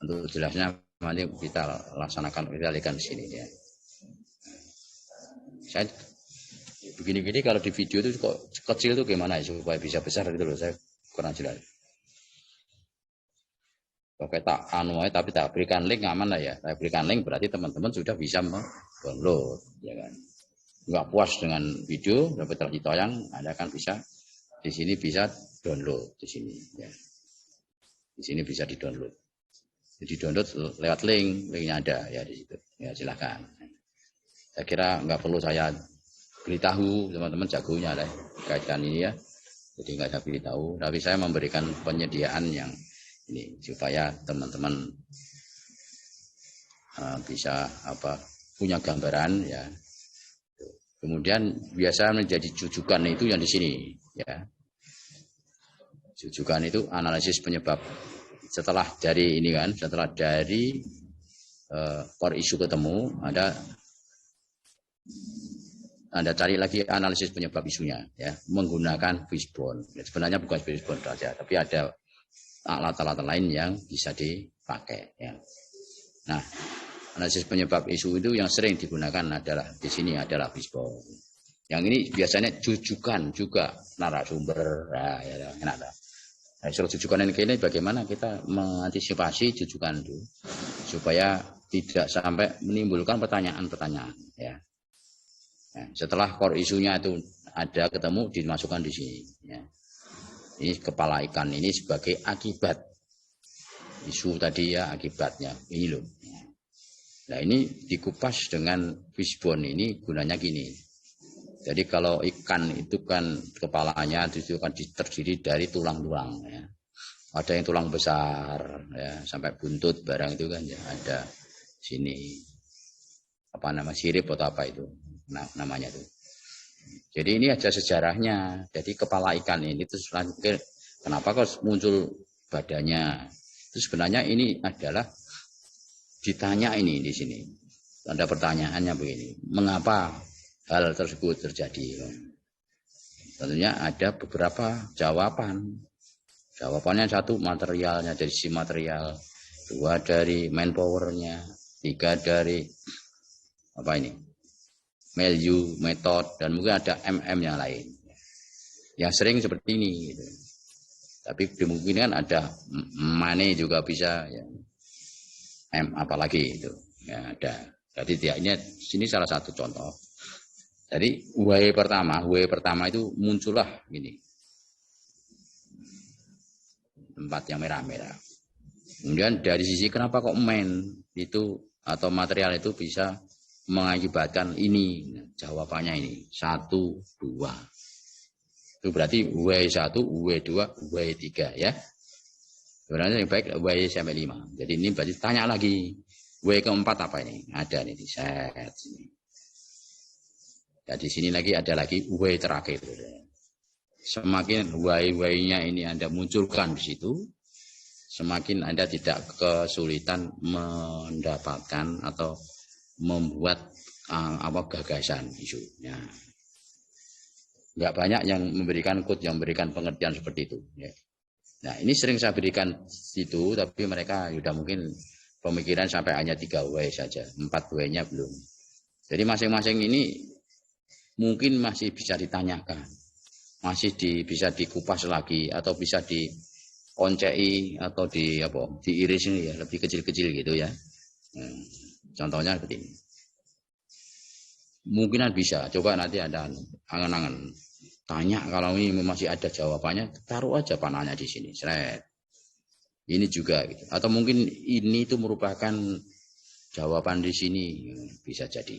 Untuk jelasnya nanti kita laksanakan, kita lihat di sini ya. Saya begini-begini kalau di video itu kok kecil itu gimana ya supaya bisa besar gitu loh, saya kurang jelas. Pakai tak tapi tak berikan link aman lah ya. Saya berikan link berarti teman-teman sudah bisa download ya kan. Nggak puas dengan video dapat terjitoyang, Anda kan bisa di sini bisa download di sini ya. Di sini bisa di-download. Jadi download lewat linknya ada ya di situ. Ya silakan. Saya kira nggak perlu saya beritahu, teman-teman jagonya lah kaitkan ini ya. Jadi nggak saya beritahu, tapi saya memberikan penyediaan yang ini supaya teman-teman bisa punya gambaran ya. Kemudian biasa menjadi jujukan itu yang di sini ya. Jujukan itu analisis penyebab. Setelah dari ini kan, setelah dari core issue ketemu, ada Anda cari lagi analisis penyebab isunya ya, menggunakan fishbone. Sebenarnya bukan fishbone saja, tapi ada alat-alat lain yang bisa dipakai ya. Nah, analisis penyebab isu itu yang sering digunakan adalah di sini adalah fishbone. Yang ini biasanya jujukan juga narasumber. Nah, ya, enak dah. Nah, jujukan ini bagaimana kita mengantisipasi jujukan itu supaya tidak sampai menimbulkan pertanyaan-pertanyaan ya. Nah, setelah core isunya itu ada ketemu dimasukkan di sini ya. Ini kepala ikan ini sebagai akibat isu tadi ya, akibatnya ini loh. Nah, ini dikupas dengan fishbone ini gunanya gini. Jadi kalau ikan itu kan kepalanya itu kan terdiri dari tulang-tulang ya. Ada yang tulang besar ya, sampai buntut barang itu kan ya, ada sini apa nama sirip atau apa itu namanya itu. Jadi ini ada sejarahnya. Jadi kepala ikan ini terus kenapa kok muncul badannya? Itu sebenarnya ini adalah ditanya ini di sini. Ada pertanyaannya begini, mengapa hal tersebut terjadi? Tentunya ada beberapa jawaban. Jawabannya satu materialnya, dari sisi material, dua dari manpowernya, tiga dari apa ini value, metode, dan mungkin ada MM yang lain. Yang sering seperti ini. Gitu. Tapi dimungkinkan ada money juga bisa. Ya. M apalagi itu. Ya, ada. Jadi ini sini salah satu contoh. Jadi way pertama itu muncullah gini. Tempat yang merah-merah. Kemudian dari sisi kenapa kok itu atau material itu bisa mengakibatkan ini, jawabannya ini 1, 2. Itu berarti W1, W2, W3 ya. Sebenarnya yang baik W sampai 5. Jadi ini berarti tanya lagi W keempat apa ini? Ada nih di set sini. Ya, di sini lagi ada lagi W terakhir. Semakin W-nya ini Anda munculkan di situ, semakin Anda tidak kesulitan mendapatkan atau membuat gagasan isunya. Nggak banyak yang memberikan quote, yang memberikan pengertian seperti itu. Ya. Nah, ini sering saya berikan situ, tapi mereka sudah mungkin pemikiran sampai hanya 3 W saja, 4 W-nya belum. Jadi masing-masing ini mungkin masih bisa ditanyakan, masih bisa dikupas lagi, atau bisa dioncei atau diiris ini ya, lebih kecil-kecil gitu ya. Contohnya seperti ini. Mungkinan bisa, coba nanti ada angan-angan. Tanya kalau ini masih ada jawabannya, taruh aja panahnya di sini. Seret. Ini juga gitu. Atau mungkin ini itu merupakan jawaban di sini, bisa jadi.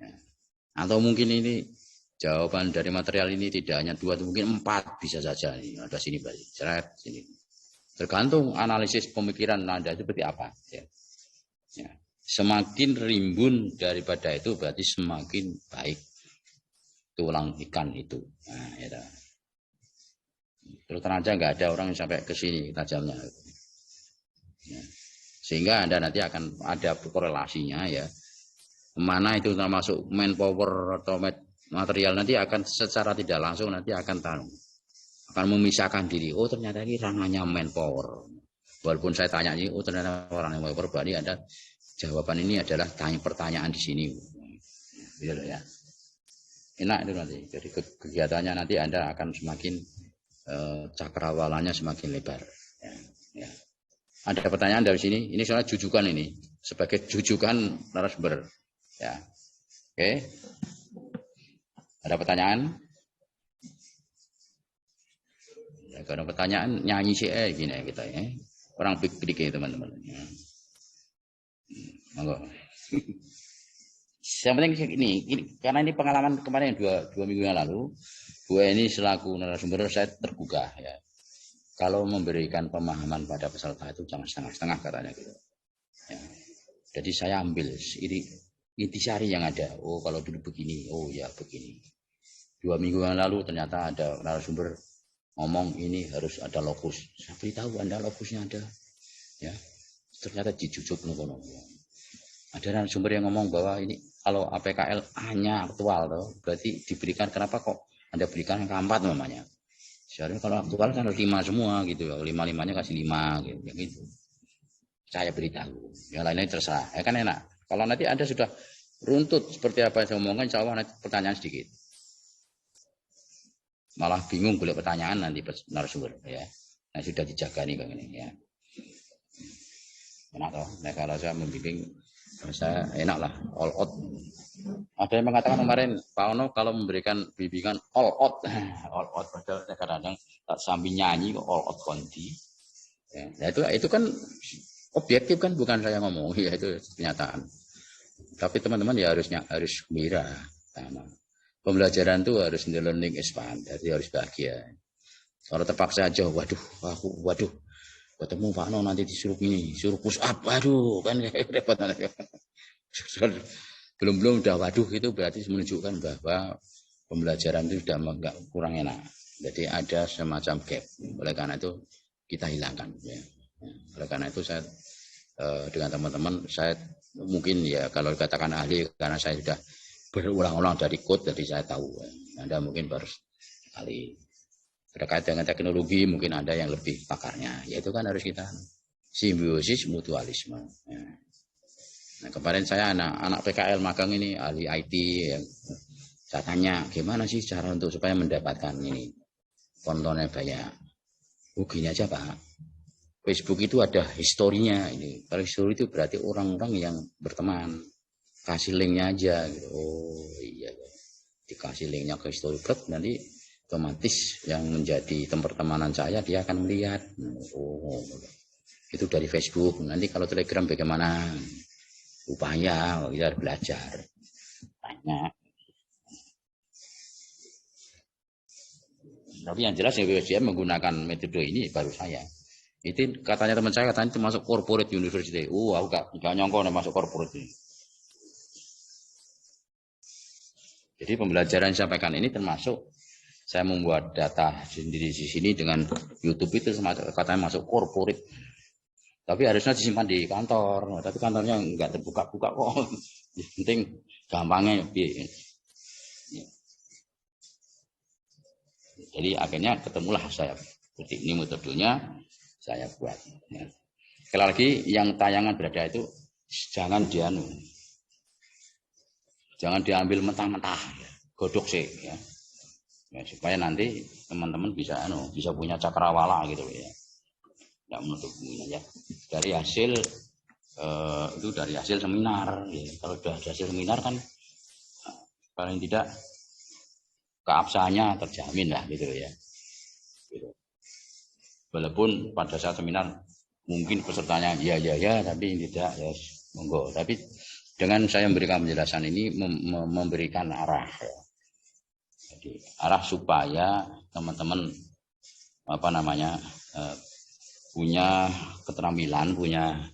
Ya. Atau mungkin ini jawaban dari material ini tidak hanya 2, mungkin 4 bisa saja. Ada sini berarti. Seret sini. Tergantung analisis pemikiran Anda seperti apa. Ya. Ya. Semakin rimbun daripada itu berarti semakin baik tulang ikan itu. Nah, ya. Terus terang aja nggak ada orang yang sampai ke sini tajamnya. Ya. Sehingga Anda nanti akan ada korelasinya ya. Mana itu termasuk manpower atau material nanti akan secara tidak langsung nanti akan tahu. Akan memisahkan diri. Oh ternyata ini ranahnya manpower. Walaupun saya tanya ini, oh ternyata orang yang manpower berarti ada jawaban ini adalah pertanyaan di sini. Gitu ya. Enak itu nanti. Jadi kegiatannya nanti Anda akan semakin cakrawalannya semakin lebar. Ya, ya. Ada pertanyaan dari sini. Ini soalnya jujukan ini sebagai jujukan narasumber. Ya, oke. Ada pertanyaan? Ya, kalau ada pertanyaan nyanyi sih gini kita ya. Orang pik-pik ya teman-teman. Ya. Monggo. Yang penting ini karena ini pengalaman kemarin dua minggu yang lalu, Bu Eni selaku narasumber saya tergugah ya. Kalau memberikan pemahaman pada peserta itu jangan setengah-setengah katanya gitu. Ya. Jadi saya ambil intisari yang ada. Oh kalau dulu begini, oh ya begini. 2 minggu yang lalu ternyata ada narasumber ngomong ini harus ada lokus. Saya beritahu Anda lokusnya ada. Ya. Ternyata dijujuk nono. Ada narasumber yang ngomong bahwa ini kalau APKL hanya aktual tuh, berarti diberikan kenapa kok Anda berikan yang keempat namanya? Seharusnya kalau aktual kan harus 5 semua gitu, 5-5-nya kasih 5 gitu, ya gitu. Saya beritahu, yang lainnya terserah, ya kan enak. Kalau nanti Anda sudah runtut seperti apa yang saya omongkan, insya Allah nanti pertanyaan sedikit. Malah bingung boleh pertanyaan nanti narasumber ya. Nah sudah dijaga nih Bang ini ya. Enak toh. Nah kalau saya membimbing saya enak lah all out. Ada yang mengatakan kemarin Pak Ono kalau memberikan bimbingan all out, all out padahal kadang-kadang tak sambil nyanyi kok all out konti. Ya, nah itu kan objektif kan, bukan saya ngomong ya, itu kenyataan. Tapi teman-teman ya harus gembira. Pembelajaran itu harus learning expand, jadi harus bahagia. Kalau terpaksa aja, waduh, ketemu Pak No nanti disuruh ini, suruh push up, waduh, kan repot. Belum udah waduh, itu berarti menunjukkan bahwa pembelajaran itu sudah kurang enak. Jadi ada semacam gap. Oleh karena itu kita hilangkan. Ya. Oleh karena itu saya dengan teman-teman, saya mungkin ya kalau dikatakan ahli karena saya sudah berulang-ulang dari code, jadi saya tahu. Anda mungkin baru sekali terkait dengan teknologi, mungkin ada yang lebih pakarnya. Yaitu kan harus kita simbiosis mutualisme. Ya. Nah, kemarin saya anak PKL magang ini ahli IT, yang saya tanya gimana sih cara untuk supaya mendapatkan ini kontennya banyak. Oh gini aja Pak, Facebook itu ada historinya ini. Kalau histori itu berarti orang-orang yang berteman. Kasih linknya aja gitu. Oh iya, dikasih linknya ke history club, nanti otomatis yang menjadi pertemanan saya dia akan melihat. Oh itu dari Facebook. Nanti kalau Telegram bagaimana? Upaya kita harus belajar banyak. Tapi yang jelas BPSDM menggunakan metode ini baru saya. Itu katanya teman saya, katanya itu masuk corporate university. Aku gak nyongko masuk corporate ini. Jadi pembelajaran yang disampaikan ini termasuk saya membuat data sendiri di sini dengan YouTube itu katanya masuk corporate. Tapi harusnya disimpan di kantor. Tapi kantornya nggak terbuka-buka kok. Yang penting gampangnya. Jadi akhirnya ketemulah saya. Seperti ini metodenya saya buat. Sekali lagi yang tayangan berada itu jangan jangan diambil mentah-mentah, godok sih ya. Supaya nanti teman-teman bisa punya cakrawala gitu ya. Tidak menutup ya. Dari hasil itu dari hasil seminar ya. Kalau sudah hasil seminar kan paling tidak keabsahannya terjamin lah gitu ya. Gitu. Walaupun pada saat seminar mungkin pesertanya ya tapi tidak ya monggo. Tapi dengan saya memberikan penjelasan ini memberikan arah ya. Jadi arah supaya teman-teman punya keterampilan, punya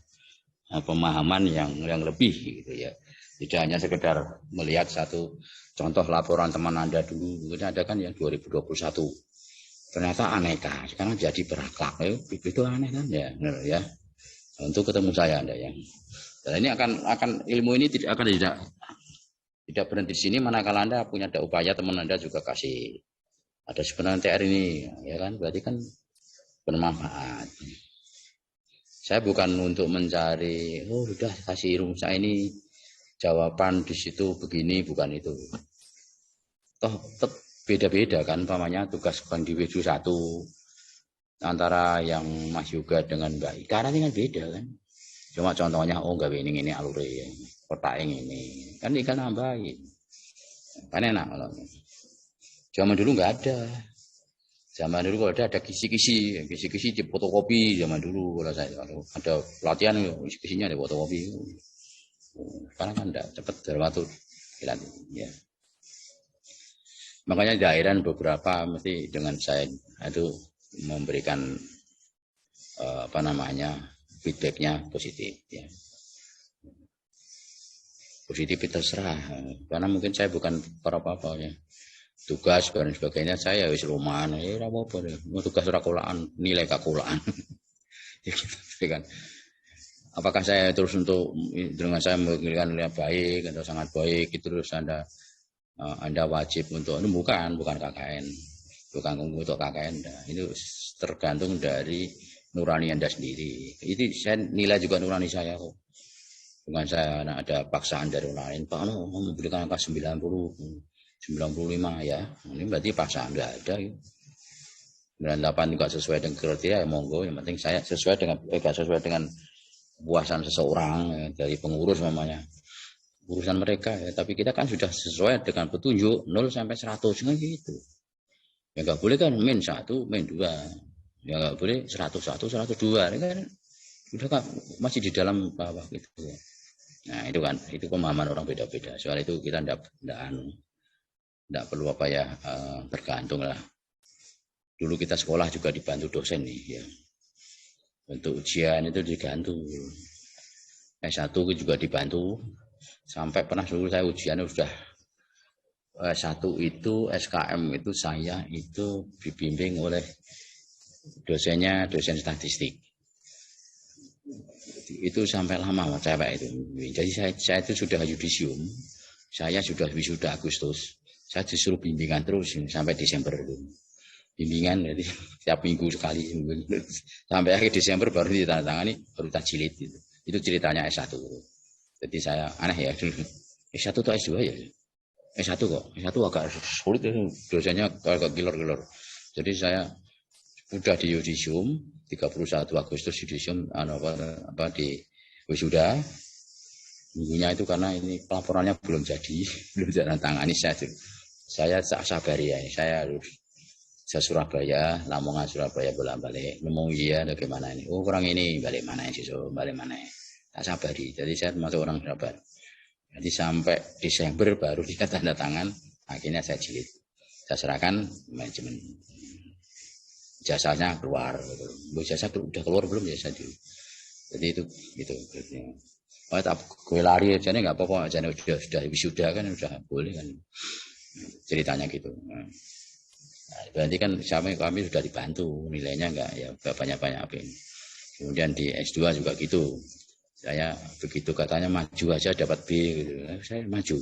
pemahaman yang lebih gitu ya. Tidak hanya sekedar melihat satu contoh laporan teman Anda dulu, mungkin ada kan yang 2021. Ternyata aneka, sekarang jadi berakhlak. Itu aneh kan ya, benar ya. Untuk ketemu saya Anda yang. Dan ini akan ilmu ini tidak berhenti di sini, manakala Anda punya ada upaya teman Anda juga kasih ada sebenarnya TR ini ya kan, berarti kan bermanfaat. Saya bukan untuk mencari sudah kasih rumus saya ini jawaban di situ begini, bukan itu. Toh tetap beda-beda kan, umpamanya tugas individu satu antara yang Mas Yoga dengan Mbak Ika ini kan beda kan. Cuma contohnya gawe ini alure kotak ini kan ikan nambahin kan enak kalau zaman dulu nggak ada. Zaman dulu kalau ada kisi-kisi di fotokopi zaman dulu. Kalau saya ada pelatihan kisi-kisinya di fotokopi. Sekarang kan enggak, cepat dari waktu hilang ya. Makanya daerah beberapa mesti dengan saya itu memberikan feedbacknya positif ya. Positif itu terserah, karena mungkin saya bukan apa-apa ya. Tugas dan sebagainya saya wis rumahan ya apa-apa deh. Mau tugas rakulaan, nilai kakulaan. Ya gitu kan. apakah saya terus untuk dengan saya memberikan nilai baik atau sangat baik itu terus Anda wajib untuk itu bukan KKN, bukan untuk KKN. Nah, itu tergantung dari nurani Anda sendiri. Itu saya nilai juga nurani saya kok. Bukan saya ada paksaan dari orang lain, Pak no, memberikan angka 90, 95 ya. Ini berarti paksaan enggak ada. 98 juga sesuai dengan kriteria ya monggo, yang penting saya sesuai dengan kepuasan seseorang ya, dari pengurus namanya. Urusan mereka ya, tapi kita kan sudah sesuai dengan petunjuk 0 sampai 100 kan gitu. Ya enggak boleh kan min 1, min 2. Ya enggak boleh 101, 102 kan udah kan masih di dalam bawah gitu ya. Nah, itu pemahaman orang beda-beda. Soal itu kita enggak perlu apa ya tergantung lah. Dulu kita sekolah juga dibantu dosen nih ya. Untuk ujian itu dibantu. S1 juga dibantu. Sampai pernah dulu saya ujian sudah S1 itu SKM itu saya itu dibimbing oleh dosen statistik. Itu sampai lama cewek itu. Jadi saya itu sudah yudisium. Saya sudah wisuda Agustus. Saya disuruh bimbingan terus sampai Desember itu. Bimbingan jadi setiap minggu sekali sampai akhir Desember baru ditandatangani baru tak jilid gitu. Itu ceritanya S1. Jadi saya aneh ya S1 atau S2 ya. S1 kok. S1 agak sulit ya. Dosennya agak gilor-gilor. Jadi saya udah di yudisium 31 Agustus yudisium apa di wisuda. Minggunya itu karena ini pelaporannya belum jadi, belum ditandatangani saya sabari ya. Saya Surabaya, Lamongan Surabaya bolak-balik. Ngomong iya bagaimana ini? Oh kurang ini balik mana sih so balik mana? Tak sabari. Jadi saya termasuk orang sabar. Jadi sampai Desember baru dia tanda tangan. Akhirnya saya jilid. Saya serahkan manajemen. Jasanya keluar. Jasa udah keluar belum jasa dulu. Jadi itu gitu. Oh tak gue lari aja nih nggak apa-apa. Aja sudah wisuda kan sudah boleh kan. Ceritanya gitu. Nah, berarti kan kami sudah dibantu nilainya enggak ya banyak-banyak apa ini. Kemudian di S2 juga gitu. Saya begitu katanya maju aja dapat B gitu. Saya maju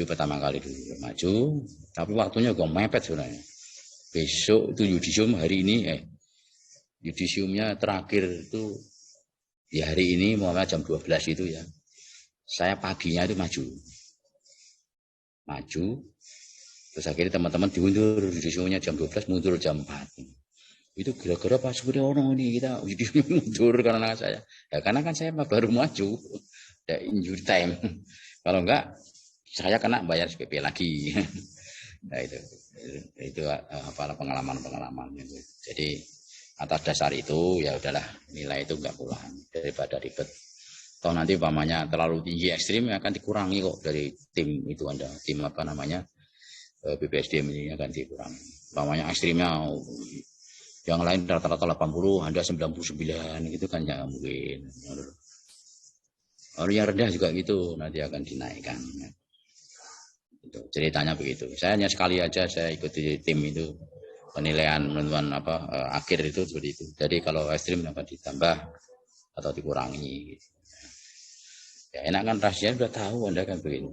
pertama kali dulu maju, tapi waktunya kok mepet sebenarnya. Besok itu yudisium hari ini yudisiumnya terakhir itu di hari ini mau jam 12 itu ya. Saya paginya itu maju. Terus akhirnya teman-teman diundur yudisiumnya jam 12 mundur jam 4. Itu kira-kira Pak Suryono ini kita mundur karena saya. Ya karena kan saya baru maju. Ada injury time. Kalau enggak saya kena bayar SPP lagi. Nah itu apa pengalaman gitu. Jadi atas dasar itu ya udahlah nilai itu enggak pulang daripada ribet. Toh nanti umpamanya terlalu tinggi ekstrim akan dikurangi kok dari tim itu Anda. Tim apa namanya? BPSDM ini akan dikurangi. Umpamanya ekstrimnya yang lain rata-rata 80, Anda 99 gitu kan ya mungkin. Kalau yang rendah juga gitu nanti akan dinaikkan. Itu ceritanya begitu. Saya hanya sekali aja saya ikuti tim itu penilaian menentuan akhir itu seperti itu. Jadi kalau ekstrim akan ditambah atau dikurangi. Ya enak kan rahasia sudah tahu Anda kan begini.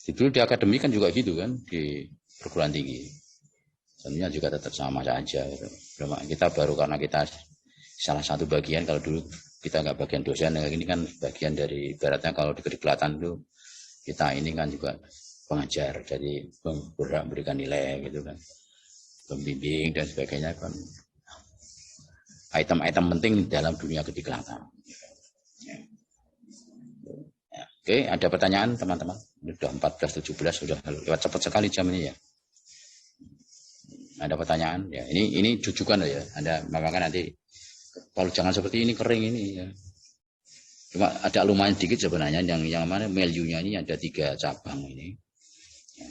Dulu di akademi kan juga gitu kan di perguruan tinggi. Sebenarnya juga tetap sama saja. Kita baru karena kita salah satu bagian kalau dulu kita nggak bagian dosen, ini kan bagian dari ibaratnya kalau di kedikbudayaan itu kita ini kan juga pengajar, jadi berhak memberikan nilai gitu kan, pembimbing dan sebagainya kan item-item penting dalam dunia kedikbudayaan. Oke, ada pertanyaan teman-teman? Sudah 14.17 sudah lewat cepat sekali jam ini ya. Ada pertanyaan? Ya, ini jujukan ya. Anda makanya nanti kalau jangan seperti ini kering ini ya. Cuma ada lumayan dikit sebenarnya yang mana value-nya ini ada 3 cabang ini. Ya.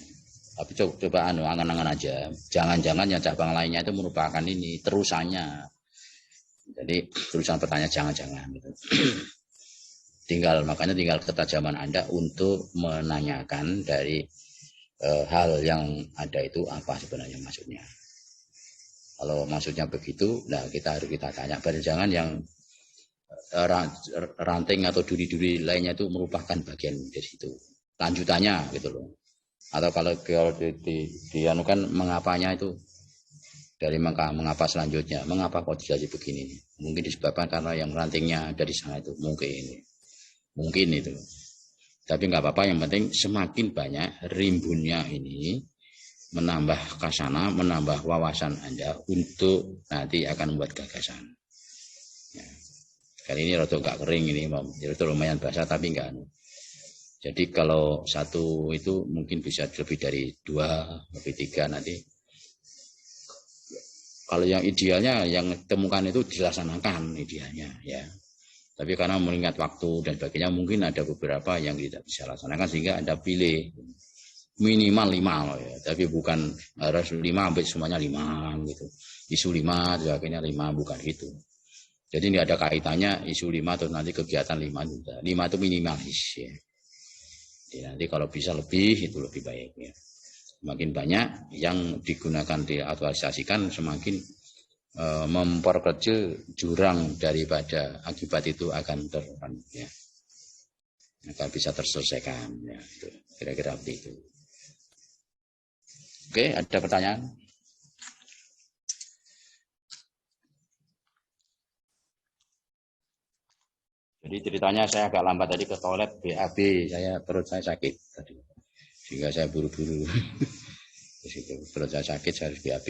Tapi coba angan-angan aja. Jangan-jangan yang cabang lainnya itu merupakan ini terusannya. Jadi terusan pertanyaan jangan-jangan gitu. Makanya tinggal ketajaman Anda untuk menanyakan dari hal yang ada itu apa sebenarnya maksudnya. Kalau maksudnya begitu, nah kita harus tanya. Jangan yang ranting atau duri-duri lainnya itu merupakan bagian dari situ. Lanjutannya gitu loh. Atau kalau dianukan mengapanya itu dari mengapa selanjutnya, mengapa kok jadi begini? Mungkin disebabkan karena yang rantingnya dari sana itu mungkin itu. Tapi nggak apa-apa, yang penting semakin banyak rimbunnya ini menambah kasana, menambah wawasan Anda untuk nanti akan membuat gagasan. Ya. Kali ini rada gak kering ini, itu lumayan basah tapi enggak. Jadi kalau satu itu mungkin bisa lebih dari 2, lebih 3 nanti. Kalau yang idealnya yang temukan itu dilaksanakan idealnya ya. Tapi karena mengingat waktu dan sebagainya mungkin ada beberapa yang tidak bisa laksanakan sehingga Anda pilih minimal 5 loh ya. Tapi bukan harus 5 sampai semuanya 5 gitu. Isu 5 sebagainya 5 bukan gitu. Jadi ini ada kaitannya isu 5 atau nanti kegiatan 5 juga. 5 itu minimalis ya. Jadi nanti kalau bisa lebih itu lebih baik ya. Semakin banyak yang digunakan diaktualisasikan semakin memperkecil jurang daripada akibat itu akan akan bisa terselesaikan ya, kira-kira seperti itu. Oke, ada pertanyaan? Jadi ceritanya saya agak lambat tadi ke toilet BAB, perut saya sakit tadi. Sehingga saya buru-buru. Terus itu perut saya sakit, saya harus BAB.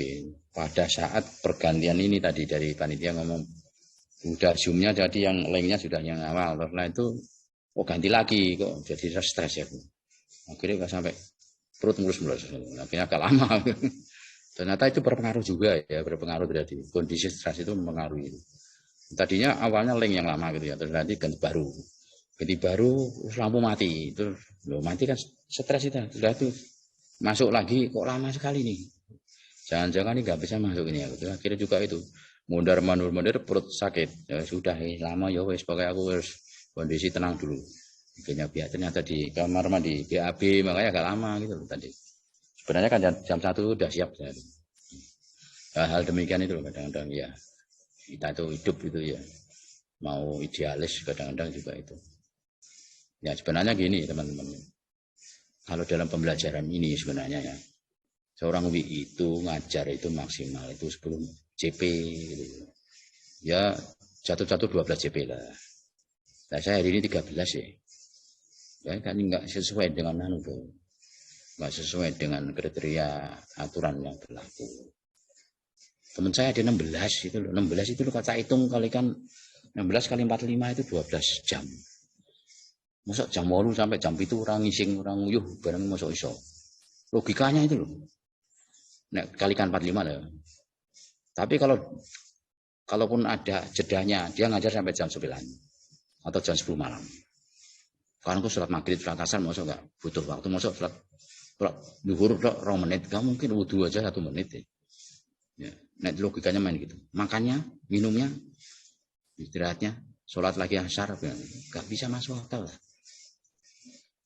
Pada saat pergantian ini tadi dari panitia ngomong udah zoomnya jadi yang linknya sudah yang awal. Setelah itu ganti lagi kok jadi stres ya. Akhirnya nggak sampai perut mulus-mulus. Akhirnya agak lama. Ternyata itu berpengaruh juga ya, berpengaruh dari kondisi stres itu mempengaruhi. Tadinya awalnya link yang lama gitu ya, terus nanti ganti baru lampu mati, terus mati kan stres itu, sudah itu masuk lagi kok lama sekali nih, jangan-jangan ini nggak bisa masuk ini ya, akhirnya juga itu mundur perut sakit, ya sudah lama ya wes pokoknya aku harus kondisi tenang dulu, akhirnya biar ternyata di kamar mandi BAB makanya agak lama gitu loh tadi, sebenarnya kan jam 1 udah siap ya. Hal demikian itu kadang-kadang ya. Kita itu hidup itu ya, mau idealis kadang-kadang juga itu. Ya sebenarnya gini teman-teman, kalau dalam pembelajaran ini sebenarnya ya, seorang WI itu ngajar itu maksimal itu 10 CP gitu. Ya jatuh-jatuh 12 CP lah. Nah saya hari ini 13 ya. Ya kan nggak sesuai dengan nggak sesuai dengan kriteria aturan yang berlaku. Teman saya ada 16 itu loh. 16 itu loh kata hitung kalikan 16 kali 45 itu 12 jam. Masuk jam 8 sampai jam itu orang ngising, orang nguyuh bareng masuk iso. Logikanya itu loh. Nek kalikan 45 loh. Tapi kalaupun ada jedanya, dia ngajar sampai jam 9 atau jam 10 malam. Karena aku sholat maghrib, sholat asar masuk enggak butuh waktu, masuk sholat zuhur 2 menit, enggak mungkin wudu aja 1 menit ya. Ya, nah logikanya main gitu. Makannya, minumnya, istirahatnya, sholat lagi asar, nggak bisa masuk akal lah.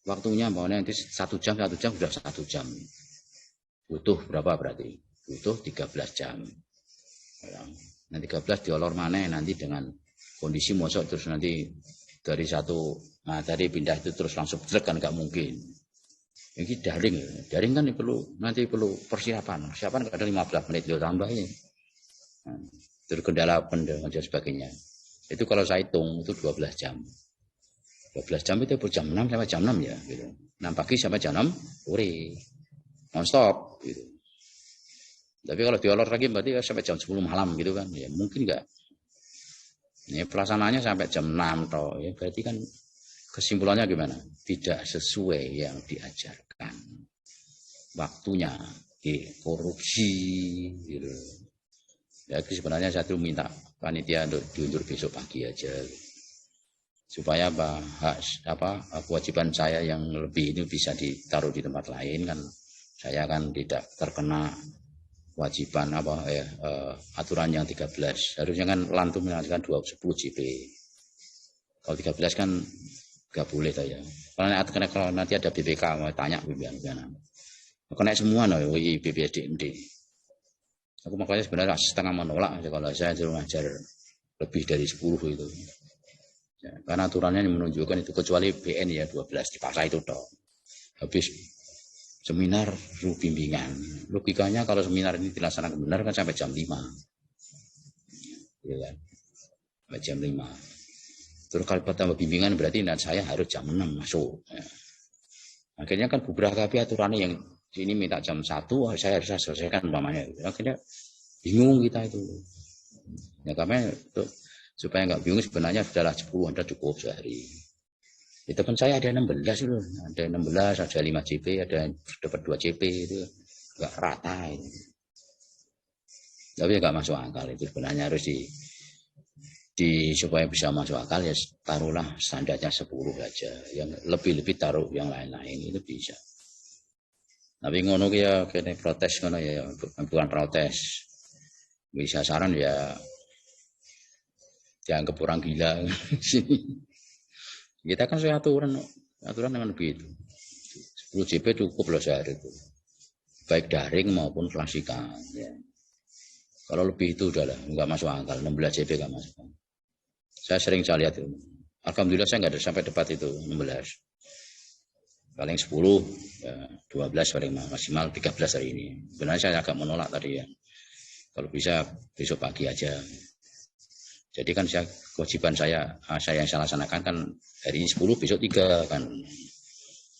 Waktunya pokoknya nanti 1 jam sudah 1 jam. Butuh berapa berarti? Butuh 13 jam. Nah 13 diolor mana nanti dengan kondisi mosok terus nanti dari dari pindah itu terus langsung kan nggak mungkin. Ini daring kan nanti perlu persiapan kadang 15 menit lo tambahin. Nah, terus kendala dan sebagainya. Itu kalau saya hitung itu 12 jam. 12 jam itu jam 6 sampai jam 6 ya gitu. 6 pagi sampai jam 6 sore. Non stop gitu. Tapi kalau diolor lagi berarti sampai jam 10 malam gitu kan. Ya mungkin enggak. Ini pelaksanaannya sampai jam 6 toh. Ya berarti kan kesimpulannya gimana? Tidak sesuai yang diajarkan. Waktunya korupsi gitu. Ya sebenarnya saya tuh minta panitia untuk diundur besok pagi aja. Supaya kewajiban saya yang lebih ini bisa ditaruh di tempat lain kan. Saya kan tidak terkena kewajiban aturan yang 13. Harusnya kan lantum menghasilkan 10 JP. Kalau 13 kan gak boleh ya. Kalau nanti ada BPK mau tanya gimana. Kena semua WI BPSDMD. Aku makanya sebenarnya setengah menolak kalau saya suruh ngajar lebih dari 10 itu. Ya, karena aturannya menunjukkan itu kecuali BN ya 12 dipaksa itu toh. Habis seminar bimbingan. Logikanya kalau seminar ini dilaksanakan benar kan sampai jam 5. Ya kan? Sampai jam 5. Terus kalau tambah bimbingan berarti saya harus jam 6 masuk. Ya. Akhirnya kan beberapa aturannya yang ini minta jam 1, saya harus selesaikan umpamanya. Akhirnya bingung kita itu. Ya karena itu, supaya nggak bingung sebenarnya sudahlah 10 Anda cukup sehari. Itu kan saya ada 16 loh, ada 16, ada 5 CP, ada dapat 2 CP itu nggak rata itu. Tapi nggak masuk akal itu sebenarnya harus supaya bisa masuk akal ya taruhlah standarnya 10 saja, yang lebih taruh yang lain-lain itu bisa. Tapi ngono ya kene protes ngono ya bukan protes. Bisa saran ya dianggap orang gila. Kita kan sesuai aturan dengan begitu. 10 JP cukup loh sehari itu. Baik daring maupun klasikan ya. Kalau lebih itu udahlah nggak masuk akal, 16 JP nggak masuk akal. Saya sering lihat itu. Alhamdulillah saya nggak ada sampai debat itu 16. Paling 10, ya, 12 paling maksimal 13 hari ini. Sebenarnya saya agak menolak tadi ya. Kalau bisa besok pagi aja. Jadi kan kewajiban saya yang saya laksanakan kan hari ini 10, besok 3 kan.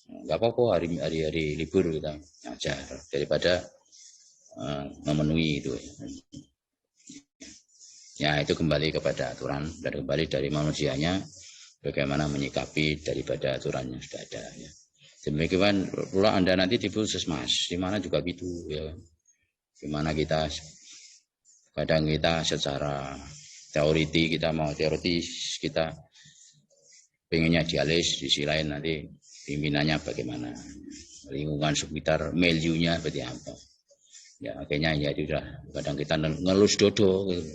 Nggak apa-apa hari libur kita aja daripada memenuhi itu. Ya itu kembali kepada aturan dan kembali dari manusianya bagaimana menyikapi daripada aturan yang sudah ada. Ya. Demikian pula Anda nanti di puskesmas, di mana juga gitu ya. Di mana kadang kita secara teoritis kita pengennya dialis, di sisi lain nanti pimpinannya bagaimana, lingkungan sekitar miliunya seperti apa. Ya akhirnya ya itu udah kadang kita ngelus dodo gitu.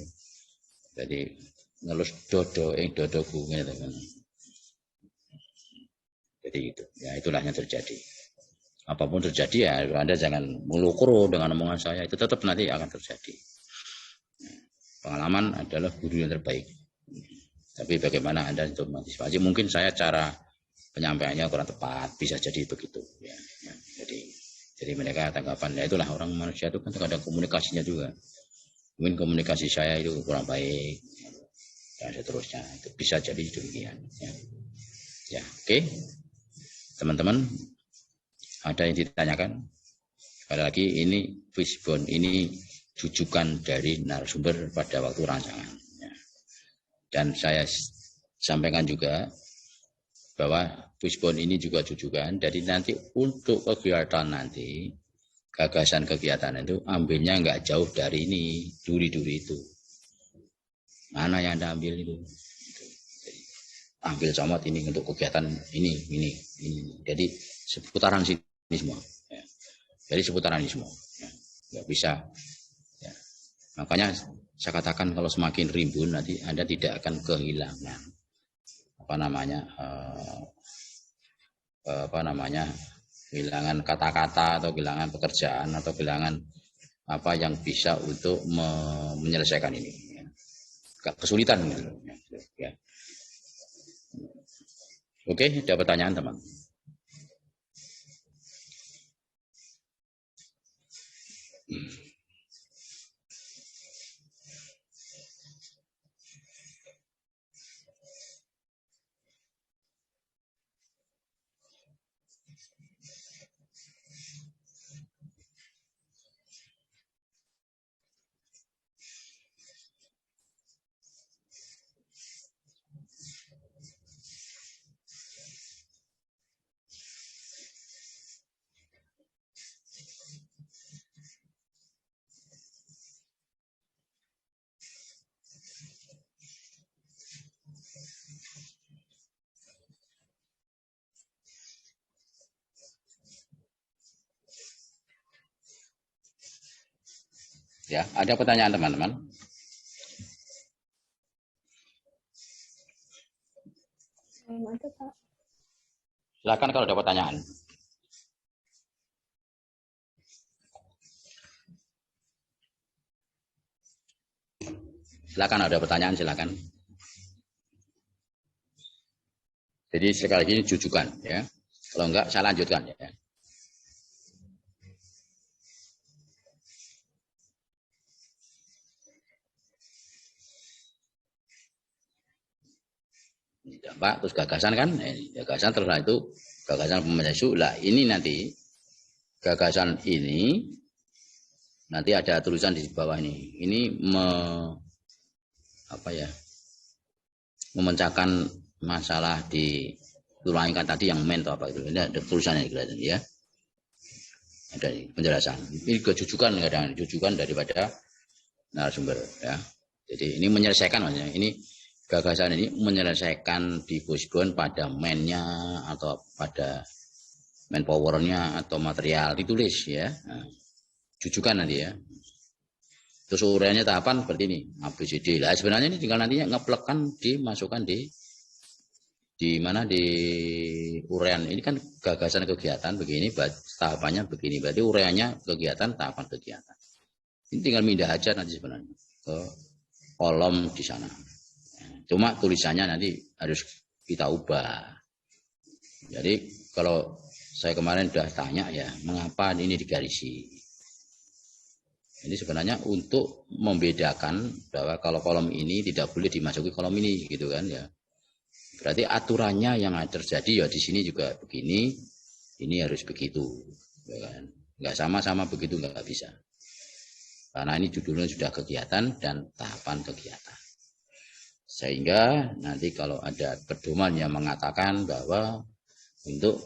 Jadi ngelus dodo dodoku gitu kan. Jadi itu ya itulah yang terjadi. Apapun terjadi ya Anda jangan melukuro dengan omongan saya, itu tetap nanti akan terjadi. Pengalaman adalah guru yang terbaik. Tapi bagaimana Anda untuk mengantisipasi? Mungkin saya cara penyampaiannya kurang tepat, bisa jadi begitu. Ya. Jadi mereka tanggapan, ya itulah orang manusia itu kan ada komunikasinya juga. Mungkin komunikasi saya itu kurang baik dan seterusnya. Itu bisa jadi demikian. Ya, oke. Teman-teman, ada yang ditanyakan? Sekali lagi ini fishbone ini jujukan dari narasumber pada waktu rancangan. Ya. Dan saya sampaikan juga bahwa fishbone ini juga jujukan. Jadi nanti untuk kegiatan nanti, gagasan kegiatan itu ambilnya nggak jauh dari ini, duri-duri itu. Mana yang Anda ambil itu? Jadi, ambil comot ini untuk kegiatan ini. Jadi seputaran sini semua. Ya. Jadi seputaran ini semua. Ya. Nggak bisa. Ya. Makanya saya katakan kalau semakin rimbun nanti Anda tidak akan kehilangan kehilangan kata-kata atau kehilangan pekerjaan atau kehilangan apa yang bisa untuk menyelesaikan ini. Ya. Kesulitan gitu. Ya. Oke, ada pertanyaan teman? Ya, ada pertanyaan teman-teman? Silakan kalau ada pertanyaan. Silakan ada pertanyaan, silakan. Jadi sekali lagi ini jujukan ya. Kalau enggak saya lanjutkan ya. Dampak terus gagasan kan, gagasan terus itu gagasan pembaca isu. Lah ini nanti gagasan ini nanti ada tulisan di bawah ini. Ini memecahkan masalah di tulangkan tadi yang men atau apa itu. Ini ada tulisannya kelihatan ya. Ada penjelasan. Ini kejujukan kadang jujukan daripada narasumber ya. Jadi ini menyelesaikan maksudnya. Ini gagasan ini menyelesaikan di postpone pada mainnya atau pada main powernya atau material ditulis ya. Nah, jujukan nanti ya. Terus uraiannya tahapan seperti ini ABCD. Lah sebenarnya ini tinggal nantinya ngeplekan dimasukkan di mana di uraian ini kan gagasan kegiatan begini, tahapannya begini. Berarti uraiannya kegiatan tahapan kegiatan. Ini tinggal pindah aja nanti sebenarnya ke kolom di sana. Cuma tulisannya nanti harus kita ubah. Jadi kalau saya kemarin sudah tanya ya, mengapa ini digarisi? Ini sebenarnya untuk membedakan bahwa kalau kolom ini tidak boleh dimasuki kolom ini, gitu kan ya. Berarti aturannya yang terjadi ya di sini juga begini, ini harus begitu, ya kan? Nggak sama-sama begitu nggak bisa. Karena ini judulnya sudah kegiatan dan tahapan kegiatan. Sehingga nanti kalau ada pedoman yang mengatakan bahwa untuk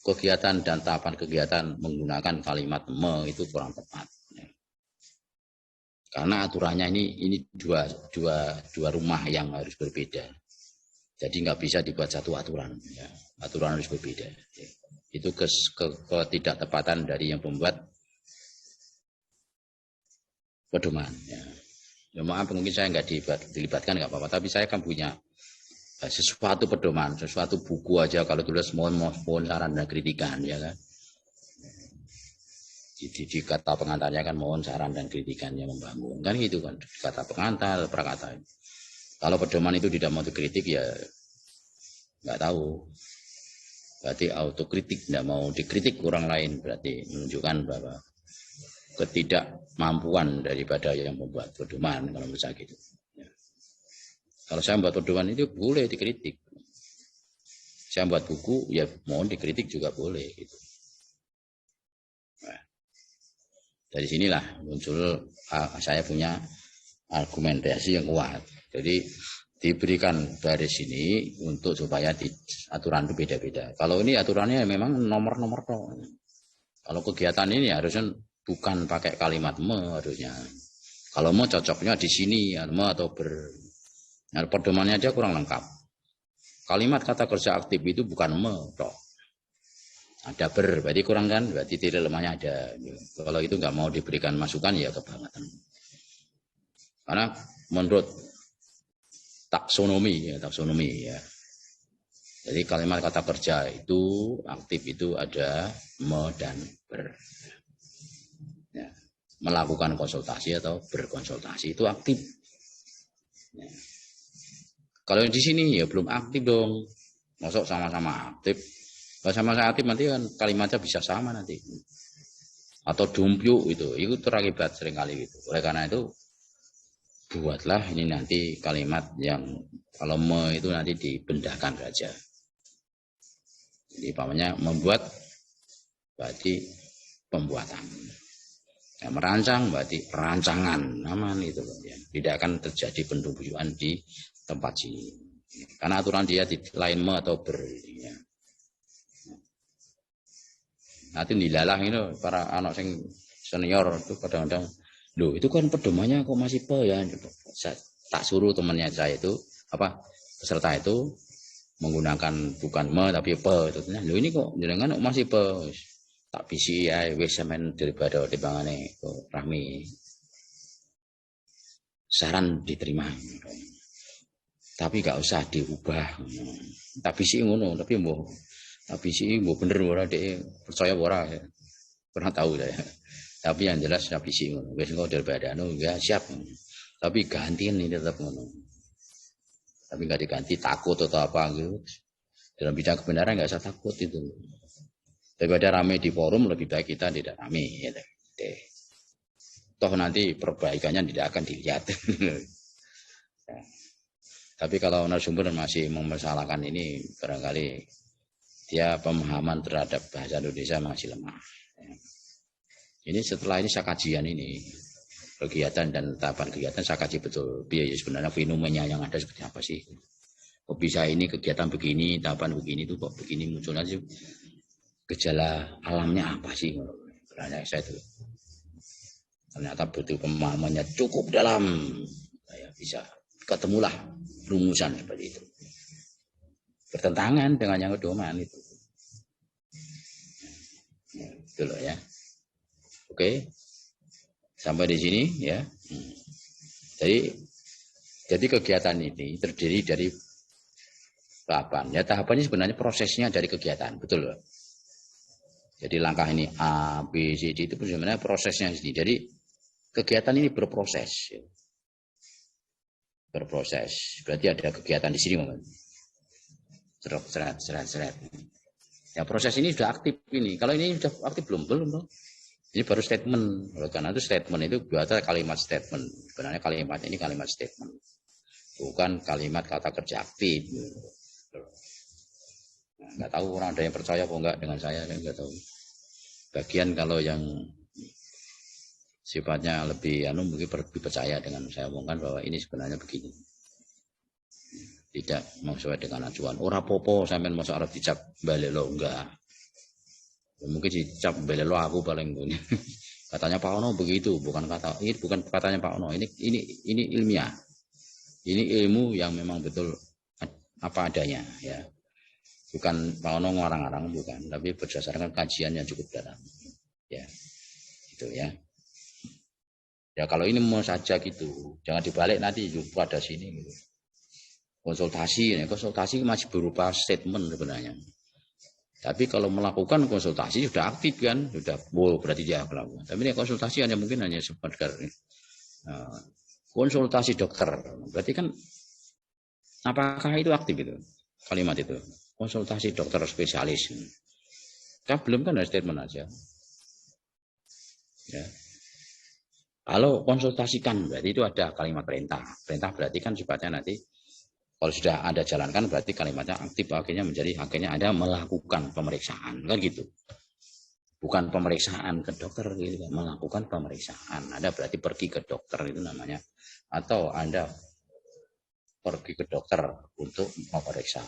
kegiatan dan tahapan kegiatan menggunakan kalimat me itu kurang tepat. Karena aturannya ini dua rumah yang harus berbeda. Jadi nggak bisa dibuat satu aturan. Ya. Aturan harus berbeda. Itu ketidaktepatan dari yang membuat pedoman. Ya. Ya maaf mungkin saya nggak dilibatkan nggak apa-apa, tapi saya kan punya sesuatu pedoman, sesuatu buku aja kalau tulis mohon saran dan kritikan ya kan. Di kata pengantarnya kan mohon saran dan kritikannya membangun kan gitu kan, kata pengantar prakata. Kalau pedoman itu tidak mau dikritik ya nggak tahu, berarti autokritik, tidak mau dikritik orang lain berarti menunjukkan bahwa ketidakmampuan daripada yang membuat pedoman kalau menurut saya gitu. Ya. Kalau saya membuat pedoman itu boleh dikritik. Saya membuat buku ya mohon dikritik juga boleh gitu. Nah, dari sinilah muncul saya punya argumentasi yang kuat. Jadi diberikan baris ini untuk supaya aturan itu beda-beda. Kalau ini aturannya memang nomor-nomor toh. Kalau kegiatan ini harusnya bukan pakai kalimat me harusnya. Kalau me cocoknya di sini ya, me atau ber. Nah, pedomannya aja kurang lengkap. Kalimat kata kerja aktif itu bukan me toh. Ada ber, berarti kurang kan? Berarti titik lemahnya ada. Kalau itu nggak mau diberikan masukan ya kebangetan. Karena menurut taksonomi ya. Jadi kalimat kata kerja itu aktif itu ada me dan ber. Ya, melakukan konsultasi atau berkonsultasi itu aktif. Ya. Kalau di sini ya belum aktif dong. Masuk sama-sama aktif. Kalau sama-sama aktif nanti kan kalimatnya bisa sama nanti. Atau dumpyuk itu terakibat seringkali gitu. Oleh karena itu buatlah ini nanti kalimat yang kalau me itu nanti dibendahkan saja. Jadi pamannya membuat berarti pembuatan. Ya, merancang berarti perancangan aman itu ya. Tidak akan terjadi pendumpuan di tempat sini karena aturan dia di lain me atau ber ya. Nanti dilalah itu para anak sing senior itu kadang-kadang loh itu kan pedomannya kok masih pe ya. Saya tak suruh temannya saya itu apa peserta itu menggunakan bukan me tapi pe itu loh ini kok jenengan masih pe tak bisi ya wis sampean daripada timbangane Rahmi saran diterima tapi gak usah diubah tak bisi ngono tapi mbuh tak bisi mbuh bener ora dhek percaya ora ya. Pernah tahu saya tapi yang jelas tak bisi ngono wis engko daripada anu ya siap tapi gantiin ini tetap ngono tapi gak diganti takut atau apa gitu Dalam bidang kebenaran nggak usah takut itu. Daripada rame di forum, lebih baik kita tidak rame. Ya. Toh nanti perbaikannya tidak akan dilihat. Ya. Tapi kalau narasumber masih mempersalahkan ini, barangkali dia pemahaman terhadap bahasa Indonesia masih lemah. Ya. Ini setelah ini saya kajian ini, kegiatan dan tahapan kegiatan saya kaji betul. Biaya sebenarnya fenomena yang ada seperti apa sih? Kok bisa ini kegiatan begini, tahapan begini itu kok begini munculnya sih? Gejala alamnya apa sih? Karena saya itu ternyata butuh pemahamannya cukup dalam, saya bisa ketemulah rumusan seperti itu. Bertentangan dengan yang pedoman itu. Ya, itu loh ya. Oke, sampai di sini ya. Jadi kegiatan ini terdiri dari tahapan. Ya tahapannya sebenarnya prosesnya dari kegiatan, betul loh. Jadi langkah ini A, B, C, D itu sebenarnya prosesnya sendiri. Jadi kegiatan ini berproses. Berproses. Berarti ada kegiatan di sini, Mas. Seret. Ya proses ini sudah aktif ini. Kalau ini sudah aktif belum dong. Ini baru statement. Karena itu statement itu biasa kalimat statement. Sebenarnya kalimat ini kalimat statement. Bukan kalimat kata kerja aktif. Nggak tahu orang ada yang percaya apa enggak dengan saya, nggak tahu. Bagian kalau yang sifatnya lebih mungkin lebih percaya dengan saya omongkan bahwa ini sebenarnya begini. Tidak mau sesuai dengan acuan. Ora popo sampean masuk arep dicap balelo enggak. Ya, mungkin dicap balelo aku paling punya. Katanya Pak Ono begitu, bukan katanya Pak Ono. Ini ilmiah. Ini ilmu yang memang betul apa adanya ya. Bukan Pak Ono ngarang-ngarang bukan, tapi berdasarkan kajian yang cukup dalam. Ya. Itu ya. Ya kalau ini mau saja gitu, jangan dibalik nanti pada sini gitu. Konsultasi masih berupa statement sebenarnya. Tapi kalau melakukan konsultasi sudah aktif kan, sudah berarti dia melakukan. Tapi ini konsultasi mungkin hanya sekedar konsultasi dokter. Berarti kan apakah itu aktif itu kalimat itu? Konsultasi dokter spesialis. Kan belum kan ada statement aja. Ya. Kalau konsultasikan berarti itu ada kalimat perintah. Perintah berarti kan sifatnya nanti kalau sudah Anda jalankan berarti kalimatnya aktif akhirnya Anda melakukan pemeriksaan kan gitu. Bukan pemeriksaan ke dokter gitu, melakukan pemeriksaan. Anda berarti pergi ke dokter itu namanya. Atau Anda pergi ke dokter untuk memeriksa.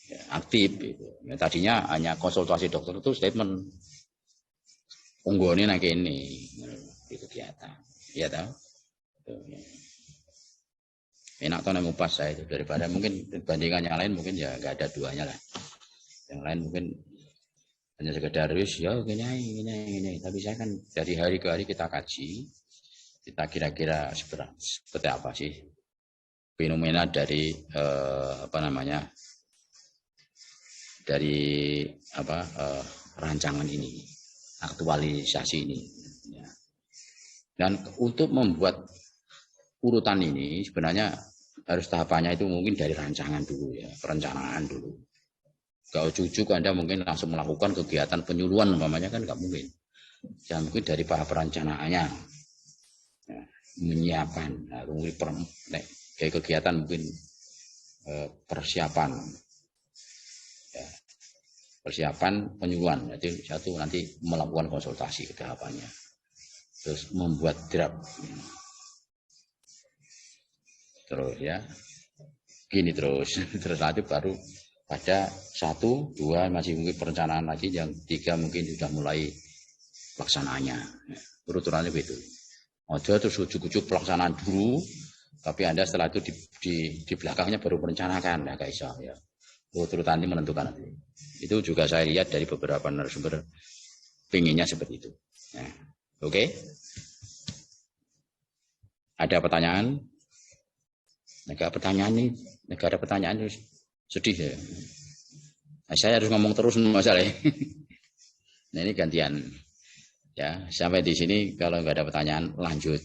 Ya, aktif gitu. Ya, tadinya hanya konsultasi dokter itu statement. Unggulnya nak ini di kegiatan. Ya tahu. Enak tuh ngupas saya itu daripada mungkin bandingan yang lain mungkin ya nggak ada duanya lah. Yang lain mungkin hanya sekedar ya gini. Tapi saya kan dari hari ke hari kita kaji, kita kira-kira seperti apa sih fenomena dari rancangan ini, aktualisasi ini. Ya. Dan untuk membuat urutan ini sebenarnya harus tahapannya itu mungkin dari rancangan dulu ya, perencanaan dulu. Gak ujuk-ujuk Anda mungkin langsung melakukan kegiatan penyuluhan umpamanya kan nggak mungkin. Ya mungkin dari para perencanaannya ya, menyiapkan, mungkin kayak kegiatan mungkin persiapan, ya, persiapan penyuluhan. Jadi satu nanti melakukan konsultasi ke tahapannya, terus membuat draft. Terus ya gini terus nanti baru pada 1, 2 masih mungkin perencanaan lagi, yang 3 mungkin sudah mulai pelaksanaannya. Urutannya begitu. Ojo terus ujuk-ujuk pelaksanaan dulu, tapi Anda setelah itu di belakangnya baru merencanakan ya guys ya. Urutan ini menentukan nanti. Itu juga saya lihat dari beberapa narasumber pinginnya seperti itu. Ya. Oke. Ada pertanyaan? Negara pertanyaan itu sedih ya. Nah, saya harus ngomong terus masalahnya. Nah ini gantian. Ya sampai di sini kalau nggak ada pertanyaan lanjut.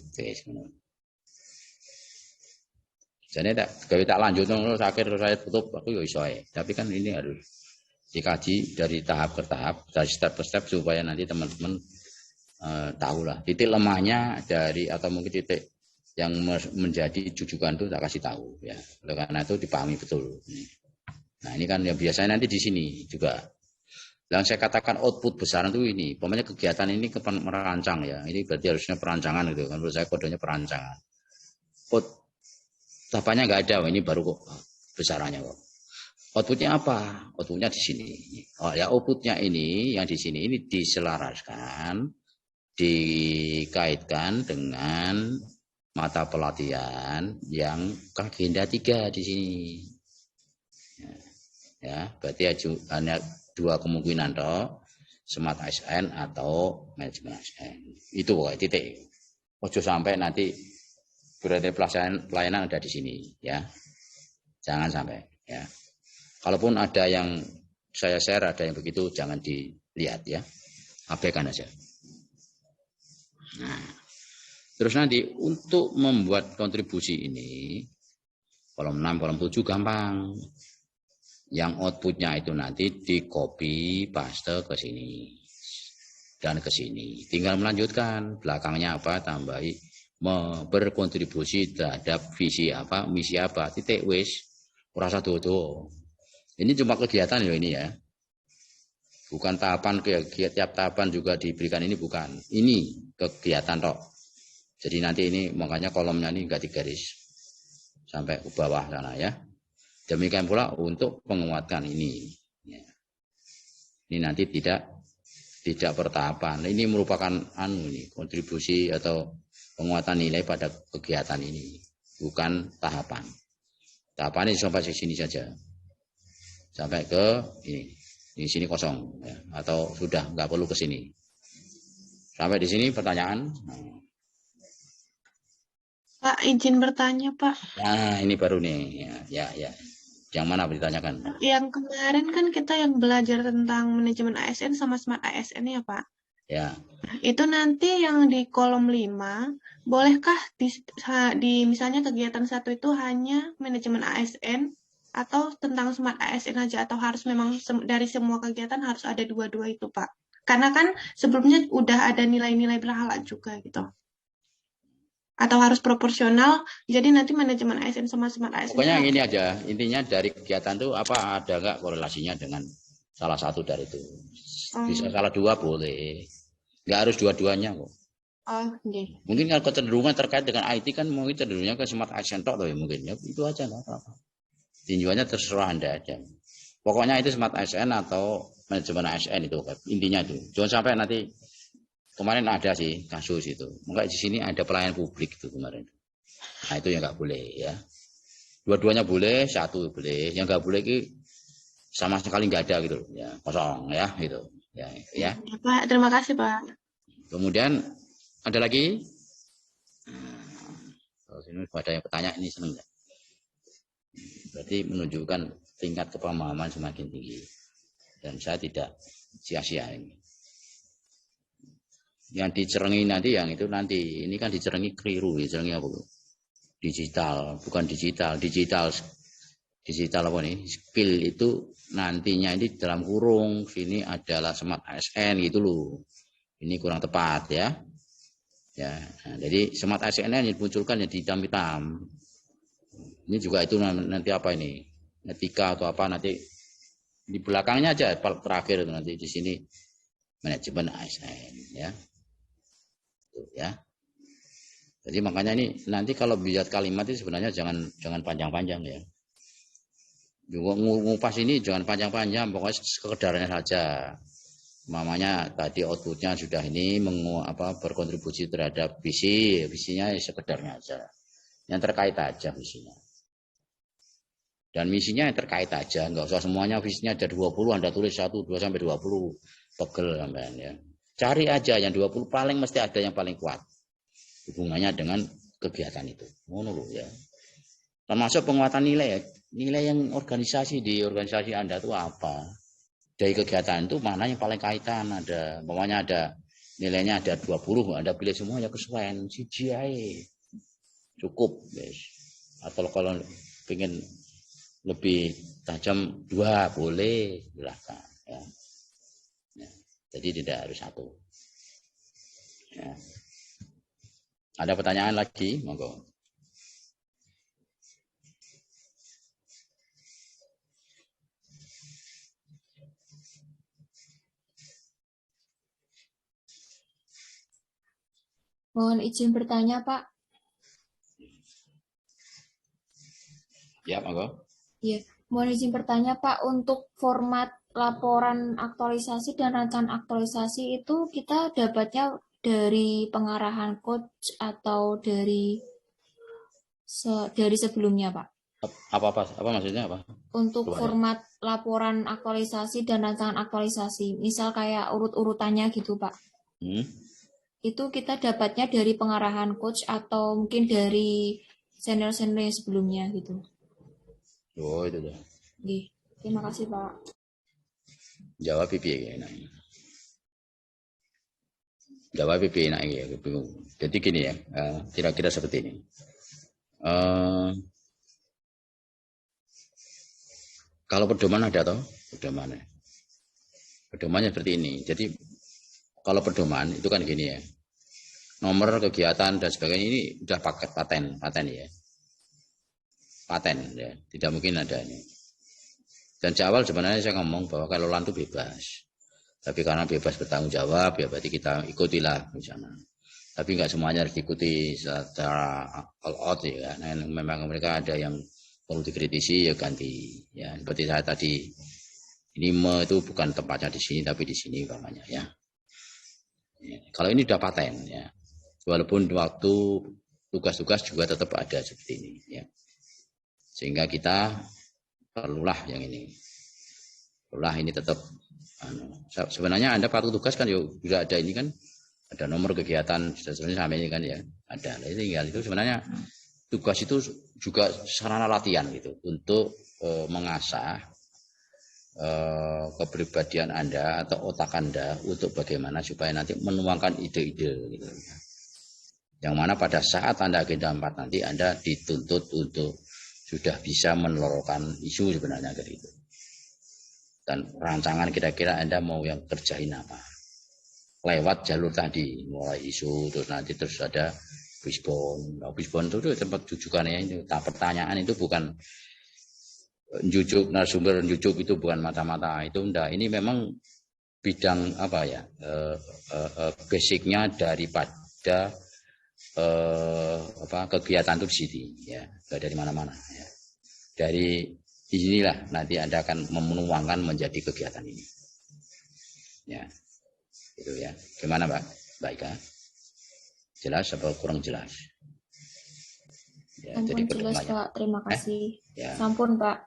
Jadi tak lanjut terus akhir saya tutup aku yo iso ae. Tapi kan ini harus dikaji dari tahap ke tahap, dari step ke step supaya nanti teman-teman tahu lah titik lemahnya dari atau mungkin titik yang menjadi jujukan itu tak kasih tahu ya. Karena itu dipahami betul. Nah, ini kan yang biasanya nanti di sini juga. Yang saya katakan output besar itu ini, pokoknya kegiatan ini merancang ya. Ini berarti harusnya perancangan gitu kan. Menurut saya kodenya perancangan. Tahapannya nggak ada, ini baru kok besarannya kok. Outputnya apa? Outputnya di sini. Oh ya, outputnya ini yang di sini ini diselaraskan, dikaitkan dengan mata pelatihan yang agenda 3 di sini. Ya, berarti hanya 2 kemungkinan toh, Smart ASN atau manajemen ASN. Itu pokoknya titik. Ojo sampai nanti berarti pelayanan ada di sini ya. Jangan sampai ya. Kalaupun ada yang saya share ada yang begitu jangan dilihat ya. Abaikan aja. Nah, terus nanti untuk membuat kontribusi ini kolom 6, kolom 7 gampang. Yang outputnya itu nanti di copy paste ke sini dan ke sini. Tinggal melanjutkan belakangnya apa tambahi berkontribusi terhadap visi apa misi apa titik wis ora usah dodo. Ini cuma kegiatan loh ini ya. Bukan tahapan tiap tahapan juga diberikan ini bukan. Ini kegiatan tok. Jadi nanti ini makanya kolomnya ini enggak digaris sampai ke bawah sana ya. Demikian pula untuk penguatan ini. Ya. Ini nanti tidak pertahapan. Ini merupakan kontribusi atau penguatan nilai pada kegiatan ini, bukan tahapan. Tahapan ini sampai sini saja, sampai ke ini. Di sini kosong, ya. Atau sudah nggak perlu ke sini. Sampai di sini pertanyaan. Pak, izin bertanya, Pak. Nah, ini baru nih, ya. Yang mana ditanyakan? Yang kemarin kan kita yang belajar tentang manajemen ASN sama Smart ASN ya, Pak? Ya. Itu nanti yang di kolom 5, bolehkah di misalnya kegiatan 1 itu hanya manajemen ASN atau tentang Smart ASN aja, atau harus memang dari semua kegiatan harus ada dua-dua itu, Pak? Karena kan sebelumnya udah ada nilai-nilai berhala juga gitu. Atau harus proporsional, jadi nanti manajemen ASN sama Smart ASN. Pokoknya yang ini aja, intinya dari kegiatan itu apa ada nggak korelasinya dengan salah satu dari itu. Bisa salah 2 boleh, nggak harus dua-duanya kok. Okay. Mungkin kalau kecenderungan terkait dengan IT kan mungkin cenderungnya ke Smart ASN tok ya mungkin ya itu aja nggak apa-apa. Tinjuannya terserah Anda aja. Pokoknya itu Smart ASN atau manajemen ASN itu intinya itu. Jangan sampai nanti kemarin ada sih kasus itu. Maka di sini ada pelayan publik itu kemarin. Nah itu yang nggak boleh ya. Dua-duanya boleh, satu boleh. Yang nggak boleh itu sama sekali nggak ada gitu ya, kosong ya gitu. Ya. Ya, Pak, terima kasih Pak. Kemudian ada lagi. Kalau sini ada yang bertanya ini seneng nggak? Berarti menunjukkan tingkat kepemahaman semakin tinggi. Dan saya tidak sia-sia ini. Yang dicerengi nanti yang itu nanti ini kan dicerengi keliru, dicerengi apa? Digital, bukan digital apa nih? Skill itu nantinya ini dalam kurung sini adalah Smart ASN gitu loh. Ini kurang tepat ya. Ya, nah, jadi Smart ASN yang dimunculkan yang hitam-hitam. Ini juga itu nanti apa ini? Etika atau apa nanti di belakangnya aja terakhir nanti di sini manajemen ASN ya. Ya. Jadi makanya ini nanti kalau bicara kalimat itu sebenarnya jangan panjang-panjang ya. Juga ngupas ini jangan panjang-panjang, pokoknya sekedarnya saja. Mamanya tadi outputnya sudah ini berkontribusi terhadap visinya sekedarnya aja. Yang terkait aja visinya. Dan misinya yang terkait aja, enggak usah semuanya visinya ada 20, Anda tulis 1, 2 sampai 20. Pegel sampean ya. Cari aja yang 20 paling mesti ada yang paling kuat. Hubungannya dengan kegiatan itu. Ngono lho ya. Termasuk penguatan nilai ya. Nilai yang di organisasi Anda itu apa? Dari kegiatan itu mana yang paling kaitan ada. Pokoknya ada nilainya ada 20, Anda pilih semua ya kesuwen CGI. Cukup, guys. Atau kalau pengen lebih tajam 2 boleh, silakan ya. Ya. Jadi tidak harus 1. Ya. Ada pertanyaan lagi, monggo. Mohon izin bertanya, Pak. Ya, monggo. Iya, mohon izin bertanya, Pak. Untuk format laporan aktualisasi dan rancangan aktualisasi itu kita dapatnya dari pengarahan coach atau dari sebelumnya, Pak? Apa maksudnya apa? Untuk format laporan aktualisasi dan rancangan aktualisasi, misal kayak urut-urutannya gitu, Pak. Itu kita dapatnya dari pengarahan coach atau mungkin dari senior-senior sebelumnya gitu. Oh, itu dah. Terima kasih, Pak. Jawab pipi enak. Jawab pipi enak ya, bingung. Jadi gini ya, kira-kira seperti ini. Kalau pedoman ada toh, pedomannya. Pedomannya seperti ini. Jadi kalau pedoman itu kan gini ya. Nomor kegiatan dan sebagainya ini udah paket paten ya. Paten ya, tidak mungkin ada ini. Dan di awal sebenarnya saya ngomong bahwa kalau LAN itu bebas. Tapi karena bebas bertanggung jawab ya berarti kita ikutilah di sana. Tapi nggak semuanya harus diikuti secara all out ya. Nah, memang mereka ada yang perlu dikritisi ya ganti. Ya seperti saya tadi. Ini itu bukan tempatnya di sini tapi di sini umpamanya ya. Kalau ini udah paten ya. Walaupun waktu tugas-tugas juga tetap ada seperti ini ya. Sehingga kita perlulah yang ini. Perlulah ini tetap sebenarnya Anda patuh tugas kan juga ada ini kan. Ada nomor kegiatan sebenarnya sampai ini kan ya. Ada. Nah, tinggal itu sebenarnya tugas itu juga sarana latihan gitu untuk mengasah kepribadian Anda atau otak Anda untuk bagaimana supaya nanti menuangkan ide-ide gitu. Yang mana pada saat Anda agenda 4 nanti Anda dituntut untuk sudah bisa menelurkan isu sebenarnya gitu. Dan rancangan kira-kira Anda mau yang kerjain apa. Lewat jalur tadi, mulai isu, terus nanti terus ada Bisbon. Nah, Bisbon itu tempat jujukannya itu. Nah, pertanyaan itu bukan jujuk, narasumber jujuk itu bukan mata-mata. Itu enggak, ini memang bidang apa ya, basicnya daripada kegiatan itu di sini ya, enggak dari mana-mana ya. Dari inilah nanti Anda akan menuangkan menjadi kegiatan ini ya, itu ya. Gimana Mbak Ika? Jelas apa kurang jelas ya? Sampun Jadi jelas Pak, terima kasih ya. Sampun Pak.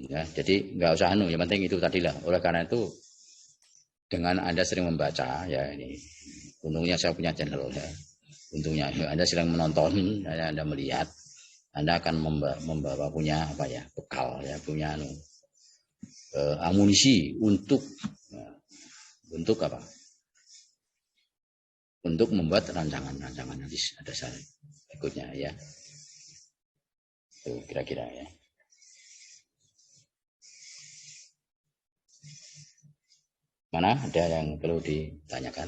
Ya, jadi nggak usah yang penting itu tadilah. Oleh karena itu dengan Anda sering membaca ya, ini untungnya saya punya channel ya. Untungnya Anda sering menonton, Anda melihat, Anda akan membawa punya apa ya, bekal ya, punya amunisi untuk apa? Untuk membuat rancangan-rancangan nanti ada saat berikutnya ya. Itu kira-kira ya. Mana ada yang perlu ditanyakan?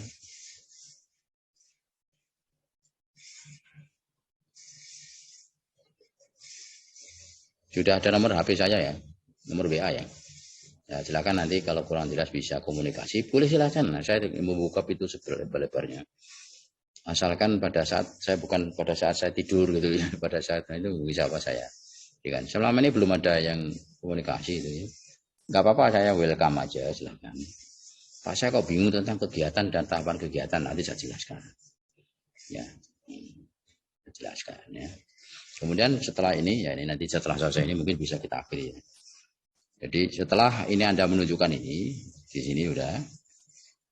Sudah ada nomor HP saya ya, nomor WA ya. Ya silakan nanti kalau kurang jelas bisa komunikasi, boleh silakan. Nah, saya membuka pintu selebar-lebarnya. Asalkan pada saat saya tidur gitu ya, pada saat itu bisa apa saya. Ya kan? Selama ini belum ada yang komunikasi itu ya. Enggak apa-apa, saya welcome aja, silakan. Pak saya kok bingung tentang kegiatan dan tahapan kegiatan, nanti saya jelaskan. Ya, jelaskan ya. Kemudian setelah ini, ya ini nanti setelah selesai ini mungkin bisa kita akhiri. Ya. Jadi setelah ini Anda menunjukkan ini, di sini udah.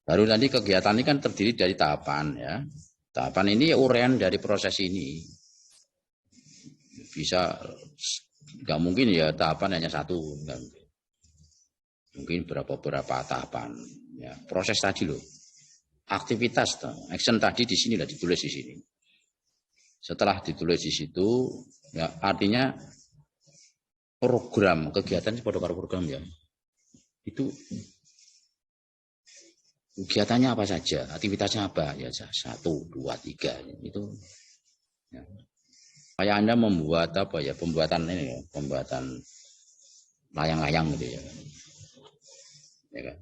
Baru nanti kegiatan ini kan terdiri dari tahapan ya. Tahapan ini ya uraian dari proses ini. Bisa, nggak mungkin ya tahapan hanya satu. Enggak mungkin. Mungkin beberapa tahapan. Ya, proses tadi loh. Aktivitas, action tadi di sini lah ditulis di sini. Setelah ditulis di situ, ya artinya program kegiatan pada program ya. Itu kegiatannya apa saja, aktivitasnya apa ya, 1, 2, 3 itu. Ya. Kayak Anda membuat apa ya, pembuatan ini ya, pembuatan layang-layang gitu ya. Ya kan?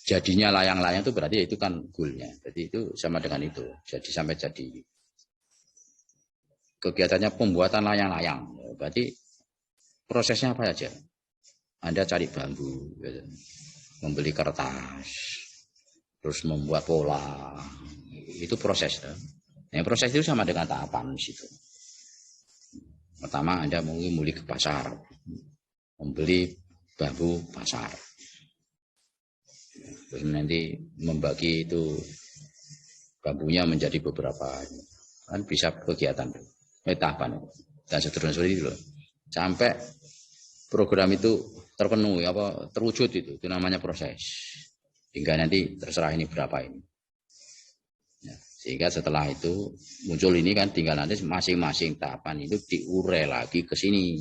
Jadinya layang-layang itu berarti itu kan goalnya. Jadi itu sama dengan itu. Jadi sampai jadi kegiatannya pembuatan layang-layang. Berarti prosesnya apa saja? Anda cari bambu, gitu. Membeli kertas, terus membuat pola. Itu proses. Ya. Nah, proses itu sama dengan tahapan di situ. Pertama Anda mulai ke pasar, membeli bambu pasar. Terus nanti membagi itu bambunya menjadi beberapa, kan bisa kegiatan tahapan dan seterusnya seperti itu loh. Sampai program itu terpenuhi apa terwujud itu namanya proses. Hingga nanti terserah ini berapa ini. Ya, sehingga setelah itu muncul ini kan tinggal nanti masing-masing tahapan itu diurai lagi ke sini.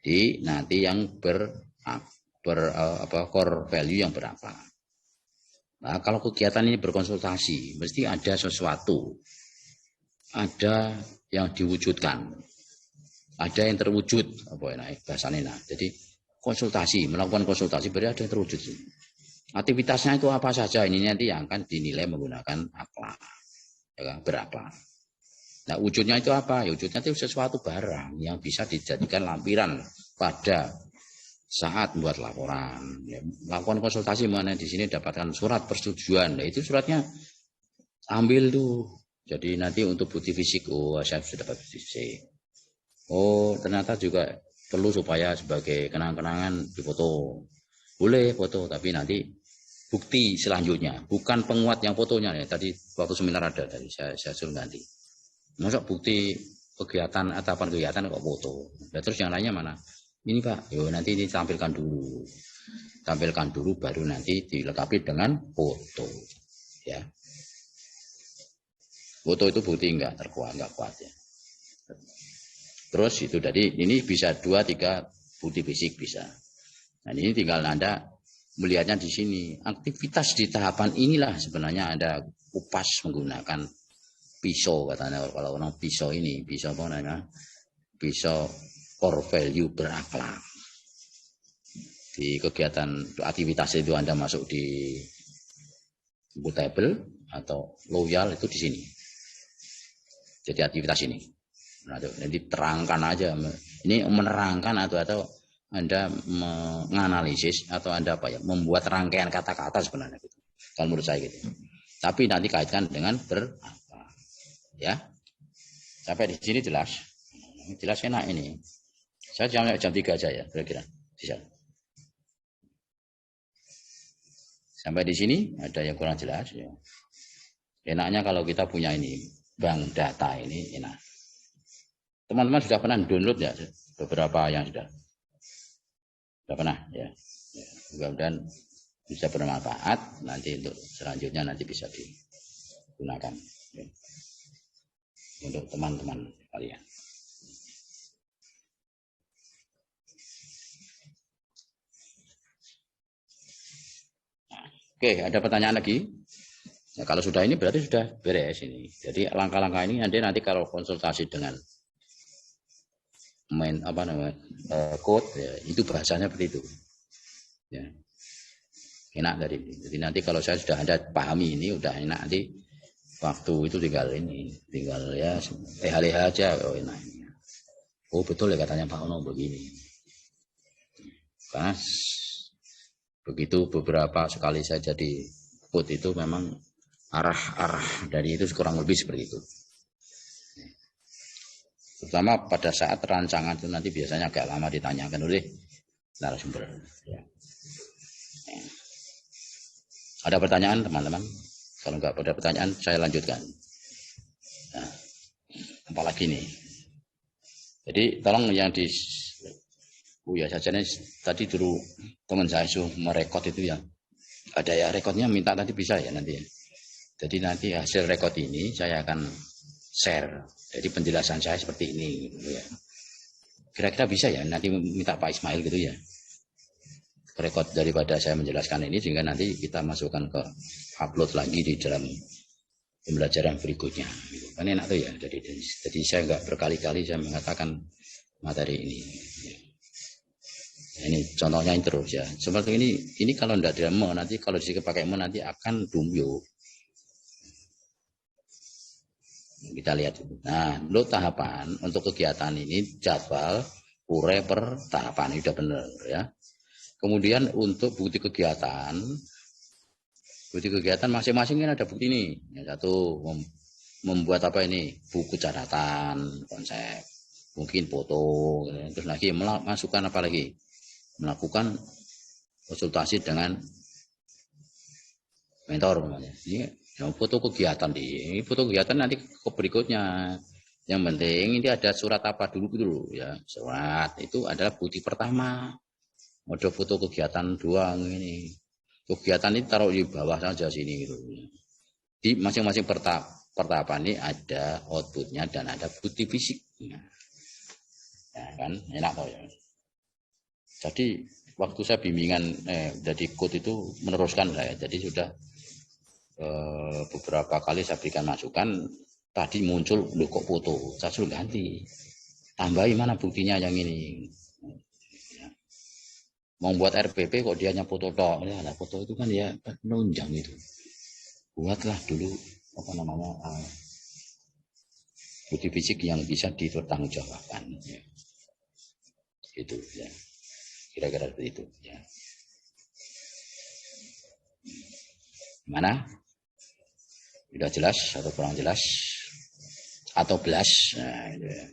Di nanti yang core value yang berapa. Nah, kalau kegiatan ini berkonsultasi, mesti ada sesuatu, ada yang diwujudkan, ada yang terwujud, apa enak bahasanya. Jadi konsultasi, melakukan konsultasi berarti ada yang terwujud. Aktivitasnya itu apa saja ini nanti yang akan dinilai menggunakan akhlak, ya, berapa. Nah, wujudnya itu apa? Ya, wujudnya itu sesuatu barang yang bisa dijadikan lampiran pada saat membuat laporan, ya, melakukan konsultasi mana di sini dapatkan surat persetujuan. Nah, itu suratnya ambil tuh. Jadi nanti untuk bukti fisik, oh saya sudah dapat bukti fisik. Oh ternyata juga perlu supaya sebagai kenang-kenangan difoto. Boleh foto, tapi nanti bukti selanjutnya, bukan penguat yang fotonya ya. Tadi waktu seminar ada, tadi saya suruh ganti. Masuk bukti kegiatan atau apa kegiatan kok foto. Nah, terus yang lainnya mana? Ini Pak, yo nanti ditampilkan dulu. Tampilkan dulu baru nanti dilengkapi dengan foto. Ya. Foto itu bukti enggak kuat ya. Terus itu tadi ini bisa 2, 3 bukti fisik bisa. Nah, ini tinggal Anda melihatnya di sini. Aktivitas di tahapan inilah sebenarnya Anda kupas menggunakan pisau katanya, kalau orang pisau ini, pisau apa namanya? Pisau core value berakhlak. Di kegiatan aktivitas itu Anda masuk di table atau loyal itu di sini. Jadi aktivitas ini. Nah, nanti terangkan aja. Ini menerangkan atau Anda menganalisis atau Anda apa ya, membuat rangkaian kata-kata sebenarnya gitu. Kalau menurut saya gitu. Tapi nanti kaitkan dengan berapa. Ya. Sampai di sini jelas. Jelas enak ini. Saya jam 3 aja ya, kira-kira. Bisa. Sampai di sini ada yang kurang jelas ya. Enaknya kalau kita punya ini bank data ini enak. Teman-teman sudah pernah download ya beberapa yang sudah pernah ya. Mudah-mudahan bisa bermanfaat nanti untuk selanjutnya nanti bisa digunakan ya. Untuk teman-teman kalian. Oke, ada pertanyaan lagi? Nah, kalau sudah ini berarti sudah beres ini. Jadi langkah-langkah ini nanti kalau konsultasi dengan code ya, itu bahasanya seperti itu. Ya. Enak dari ini. Jadi nanti kalau saya sudah Anda pahami ini udah enak, nanti waktu itu tinggal ya leha-leha aja. Oh enak ini. Oh betul ya katanya Pak Ono begini. Karena begitu beberapa sekali saya jadi code itu memang arah dari itu kurang lebih seperti itu. Terutama pada saat rancangan itu nanti biasanya agak lama ditanyakan oleh narasumber. Ya. Ada pertanyaan teman-teman? Kalau nggak ada pertanyaan saya lanjutkan. Nah, apalagi nih. Jadi tolong yang di saja nih tadi dulu teman saya suruh merekod itu ya. Ada ya rekodnya minta nanti bisa ya nanti ya. Jadi nanti hasil rekod ini saya akan share. Jadi penjelasan saya seperti ini gitu ya. Kira-kira bisa ya nanti minta Pak Ismail gitu ya. Rekod daripada saya menjelaskan ini sehingga nanti kita masukkan ke upload lagi di dalam pembelajaran berikutnya. Gitu. Kan enak tuh ya. Jadi saya nggak berkali-kali saya mengatakan materi ini. Ini contohnya ini terus ya. Seperti ini kalau tidak ada me nanti kalau dipakai me nanti akan dumyo. Kita lihat itu. Nah, untuk tahapan untuk kegiatan ini jadwal urai per tahapan itu sudah benar ya. Kemudian untuk bukti kegiatan masing-masing kan ada bukti ini. Yang satu membuat apa ini buku catatan konsep, mungkin foto, terus lagi masukkan apa lagi? Melakukan konsultasi dengan mentor namanya. Ini foto kegiatan ini foto kegiatan nanti ke berikutnya. Yang penting ini ada surat apa dulu ya. Surat itu adalah bukti pertama. Ada foto kegiatan doang ini. Kegiatan ini taruh di bawah saja sini gitu. Di masing-masing pertahapan ini ada outputnya dan ada bukti fisiknya. Ya kan enak kok ya. Jadi waktu saya bimbingan jadi coach itu meneruskan saya. Jadi sudah beberapa kali saya berikan masukan. Tadi muncul loh kok foto. Saya suruh ganti. Tambahi mana buktinya yang ini. Ya. Mau buat RPP kok dia hanya foto tok. Ya, foto itu kan ya menunjang itu. Buatlah dulu apa namanya bukti fisik yang bisa dipertanggungjawabkan. Ya. Gitu ya. Kira-kira seperti itu ya. Gimana? Sudah jelas atau kurang jelas? Atau belas? Nah, gitu ya.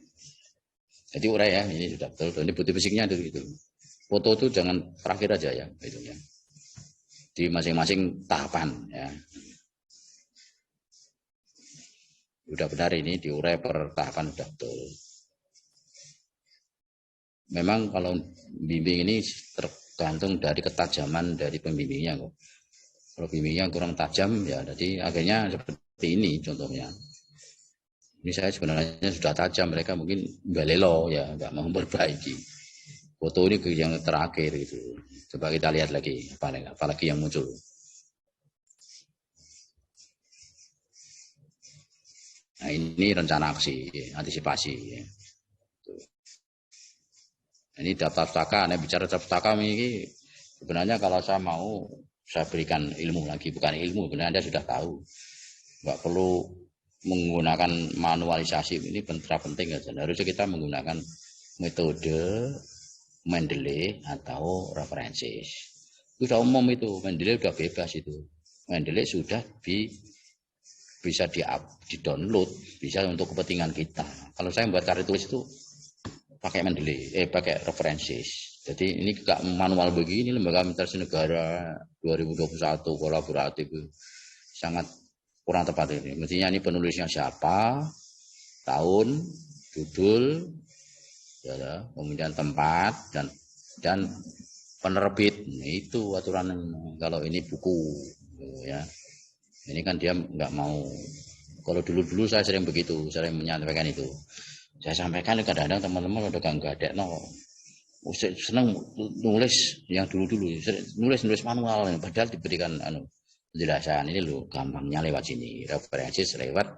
Jadi urai ya, ini sudah betul. Ini bukti fisiknya itu. Foto itu jangan terakhir aja ya, itu ya. Di masing-masing tahapan ya. Sudah benar ini diurai per tahapan sudah betul. Memang kalau bimbing ini tergantung dari ketajaman dari pembimbingnya kok. Kalau bimbingnya kurang tajam ya jadi akhirnya seperti ini contohnya. Ini saya sebenarnya sudah tajam, mereka mungkin belelo ya, nggak mau memperbaiki. Foto ini yang terakhir gitu. Coba kita lihat lagi apalagi yang muncul. Nah ini rencana aksi, antisipasi. Ya. Ini daftar pustaka, nah bicara daftar pustaka ini sebenarnya kalau saya mau saya berikan ilmu lagi, bukan ilmu, sebenarnya Anda sudah tahu. Nggak perlu menggunakan manualisasi, ini penting aja. Harusnya kita menggunakan metode Mendeley atau referensis. Itu sudah umum itu, Mendeley sudah bebas itu. Mendeley sudah bisa di-download, bisa untuk kepentingan kita. Kalau saya buat karya tulis itu pakai Mendeley, pakai referensis. Jadi ini gak manual begini, Lembaga Administrasi Negara 2021 kolaboratif sangat kurang tepat ini. Mestinya ini penulisnya siapa, tahun, judul, ya, kemudian tempat dan penerbit. Nah, itu aturan kalau ini buku, ya. Ini kan dia nggak mau. Kalau dulu saya sering begitu, sering menyampaikan itu. Saya sampaikan kadang-kadang teman-teman udah nggak ada senang nulis yang dulu nulis manual padahal diberikan penjelasan ini loh gampangnya lewat sini referensi lewat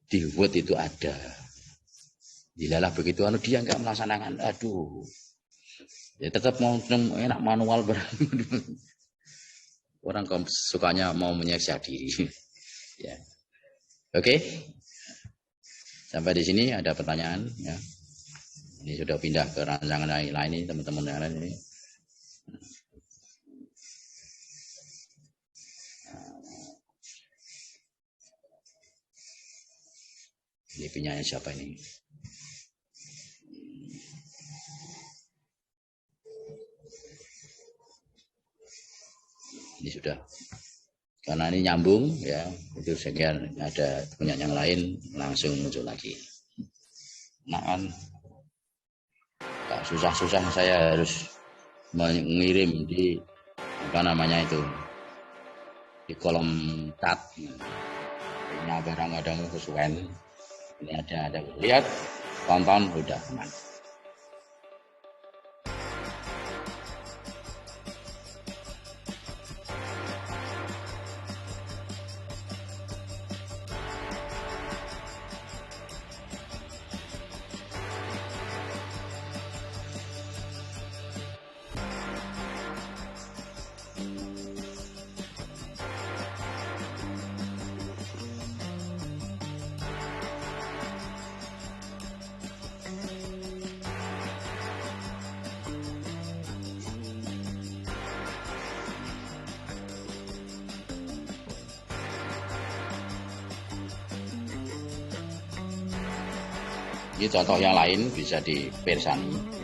dibuat itu ada dilalah begitu dia nggak melaksanakan aduh ya tetap mau enak manual orang sukanya mau menyiksa diri ya oke. Sampai di sini ada pertanyaan ya. Ini sudah pindah ke rancangan lain ini teman-teman yang lain ini. Ini penyanyi siapa ini? Ini sudah. Karena ini nyambung ya, itu sekian ada punya yang lain langsung muncul lagi. Nah kan susah-susah saya harus mengirim di apa namanya itu di kolom chat. Ini kadang-kadang kesuwen Ini ada lihat, tonton, udah aman. Ini contoh yang lain bisa dipersani.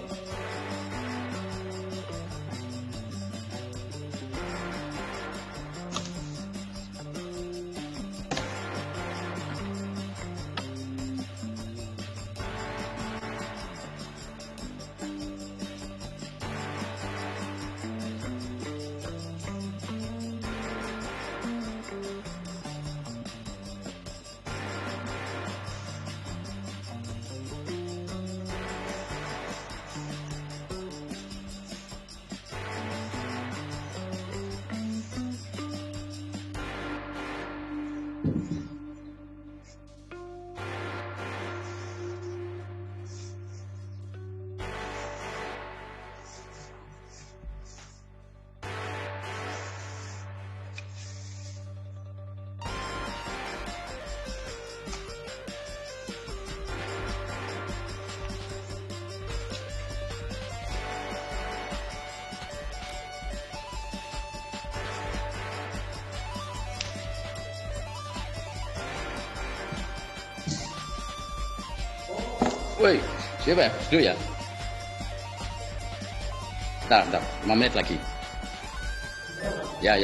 Woi, siapa ya? Dulu ya? Bentar, 5 menit lagi. Ya.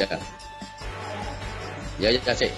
Ya, cek.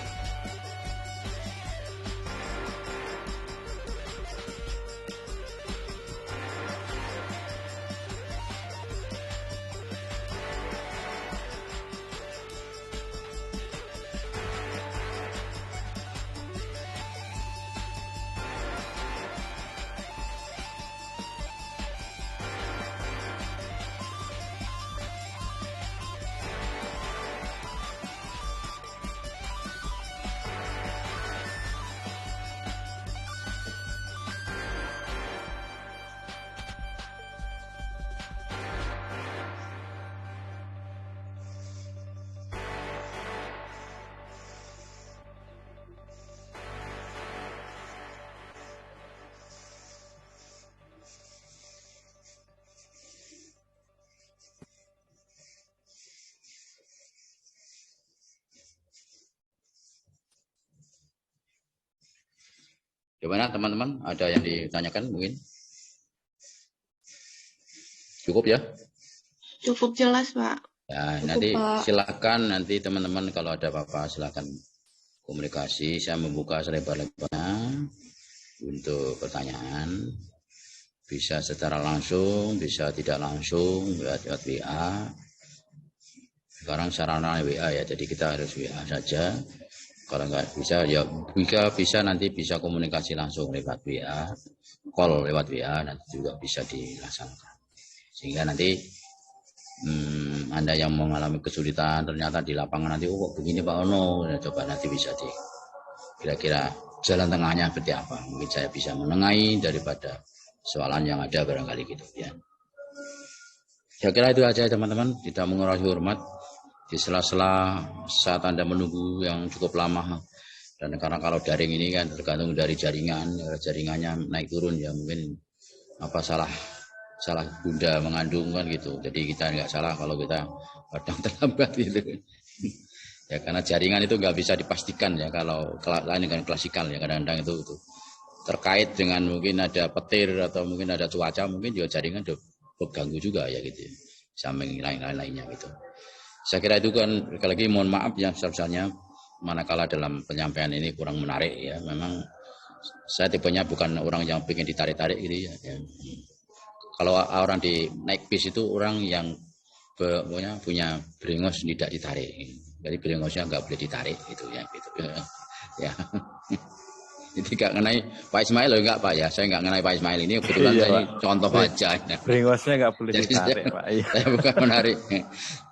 Gimana teman-teman? Ada yang ditanyakan mungkin? Cukup ya? Cukup jelas, Pak. Ya, Cukup, nanti Pak. silakan nanti teman-teman kalau ada apa-apa silakan komunikasi. Saya membuka selebar-lebarnya untuk pertanyaan. Bisa secara langsung, bisa tidak langsung, lewat WA. Sekarang sarana WA ya, jadi kita harus WA saja. Kalau nggak bisa, ya bisa nanti bisa komunikasi langsung lewat WA, call lewat WA nanti juga bisa dilaksanakan. Sehingga nanti Anda yang mengalami kesulitan ternyata di lapangan nanti, kok begini Pak Ono, ya, coba nanti bisa kira-kira jalan tengahnya seperti apa. Mungkin saya bisa menengahi daripada soalan yang ada barangkali gitu ya. Saya kira itu aja teman-teman, tidak mengurangi hormat. Di sela-sela saat Anda menunggu yang cukup lama, dan karena kalau daring ini kan tergantung dari jaringannya naik turun ya, mungkin apa salah bunda mengandung kan gitu, jadi kita nggak salah kalau kita kadang terlambat gitu ya, karena jaringan itu nggak bisa dipastikan ya, kalau lain dengan klasikal ya, kadang-kadang itu terkait dengan mungkin ada petir atau mungkin ada cuaca, mungkin juga jaringan terganggu juga ya gitu, samping lain-lainnya gitu. Saya kira itu kan, sekali lagi mohon maaf yang sebesarnya manakala dalam penyampaian ini kurang menarik ya. Memang saya tipenya bukan orang yang pengen ditarik-tarik gitu ya. Kalau orang di naik bis itu orang yang punya brengos tidak ditarik. Jadi brengosnya nggak boleh ditarik gitu ya. Gitu. Ya. Jadi nggak mengenai Pak Ismail loh, enggak Pak ya. Saya nggak mengenai Pak Ismail ini kebetulan Iya, saya Pak. contoh aja. Bringosnya nggak boleh Jadi ditarik, Pak. Iya. saya bukan menarik.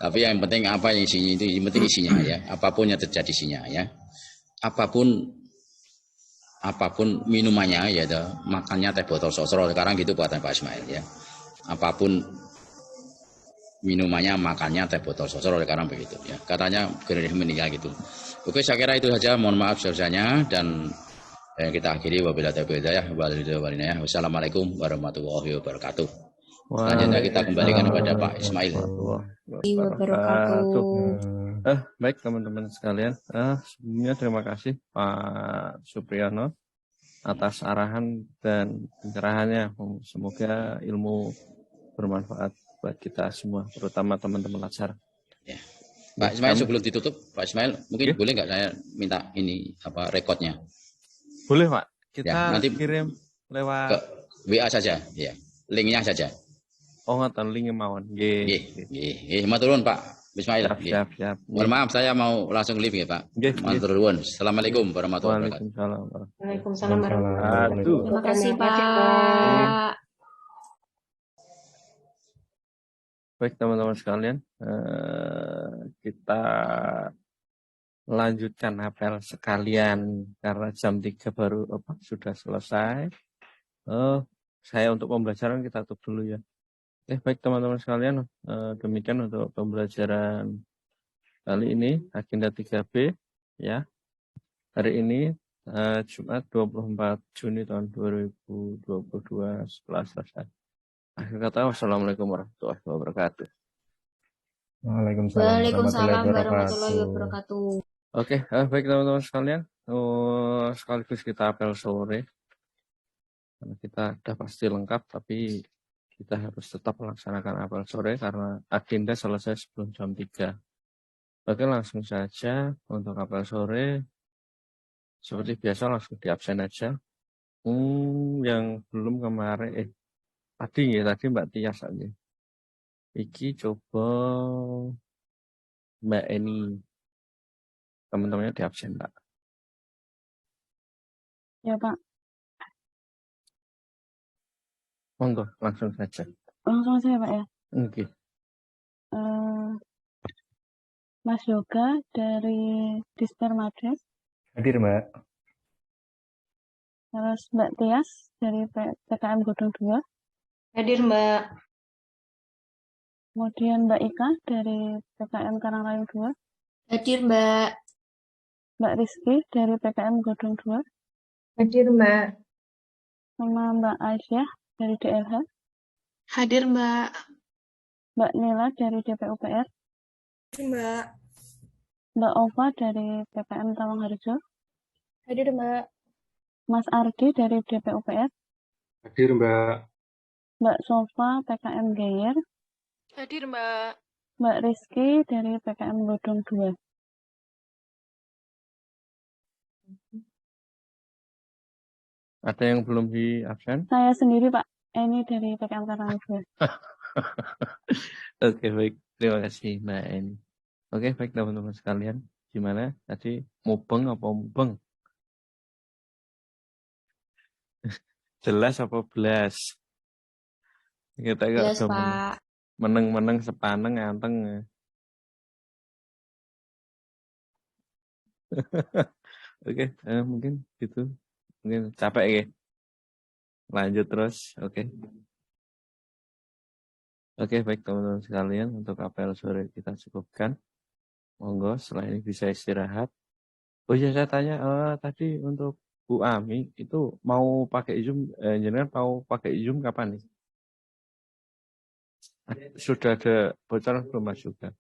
Tapi yang penting apa yang isinya itu, yang penting isinya ya. Apapun yang terjadi isinya ya. Apapun minumannya ya, makannya teh botol sosro sekarang gitu buatan Pak Ismail ya. Apapun minumannya, makannya teh botol sosro sekarang begitu ya. Katanya Gerinda meninggal gitu. Oke, saya kira itu saja. Mohon maaf sebesarnya dan kita akhiri wabillahi taufiq hidayah. Wassalamualaikum warahmatullahi wabarakatuh. Selanjutnya kita kembalikan kepada Pak Ismail. Wabarakatuh. Baik teman-teman sekalian, sebelumnya terima kasih Pak Supriyono atas arahan dan pencerahannya. Semoga ilmu bermanfaat buat kita semua, terutama teman-teman Latsar. Ya. Pak Ismail, sebelum ditutup, Pak Ismail mungkin boleh nggak saya minta ini rekodnya? Boleh Pak, kita ya, nanti kirim lewat ke WA saja, ya, linknya saja. Oh, ngoten linknya mawon. Nggih, matur nuwun Pak Ismail. Siap. Mohon maaf saya mau langsung live ya Pak. Matur nuwun. Assalamualaikum warahmatullahi wabarakatuh. Waalaikumsalam warahmatullahi wabarakatuh. Terima kasih Pak. Baik teman-teman sekalian, kita lanjutkan apel sekalian karena jam 3 baru sudah selesai. Saya untuk pembelajaran kita tutup dulu ya. Baik teman-teman sekalian, demikian untuk pembelajaran kali ini agenda 3B ya. Hari ini Jumat 24 Juni tahun 2022 setelah selesai. Akhir kata, wassalamualaikum warahmatullahi wabarakatuh. Waalaikumsalam warahmatullahi wabarakatuh. Oke, baik teman-teman sekalian, sekaligus kita apel sore. Karena kita sudah pasti lengkap, tapi kita harus tetap melaksanakan apel sore karena agenda selesai sebelum jam 3. Oke, langsung saja untuk apel sore. Seperti biasa langsung di absen aja. Yang belum kemarin, tadi Mbak Tias aja. Iki coba Mbak Eni. Teman-temannya di absen, Pak. Ya, Pak. Monggo, langsung saja. Langsung saja, Pak ya. Oke. Mas Yoga dari Dispermades. Hadir, Mbak. Terus Mbak Tias dari PKM Godong 2. Hadir, Mbak. Kemudian Mbak Ika dari PKM Karangrayung 2. Hadir, Mbak. Mbak Rizky dari PKM Godong 2. Hadir, Mbak. Sama Mbak Aisyah dari DLH. Hadir, Mbak. Mbak Nila dari DPUPR. Hadir, Mbak. Mbak Ova dari PKM Tawangharjo. Hadir, Mbak. Mas Ardi dari DPUPR. Hadir, Mbak. Mbak Sofa PKM Geyer. Hadir, Mbak. Mbak Rizky dari PKM Godong 2. Ada yang belum di absen? Saya sendiri, Pak. Ini dari PKM Karangrayung 2. Oke, baik. Terima kasih, Mbak Eni. Oke, baik teman-teman sekalian. Gimana? Tadi mubeng apa mubeng? Jelas apa belas? Kita Jelas, Pak. Meneng-meneng sepaneng anteng. Oke, mungkin gitu. Mungkin capek ya. Lanjut terus. Oke, baik teman-teman sekalian, untuk apel sore kita cukupkan. Monggo setelah ini bisa istirahat. Oh iya, saya tanya tadi untuk Bu Ami itu mau pakai Zoom, jenengan mau pakai Zoom kapan nih? Sudah ada bocoran belum Mas juga?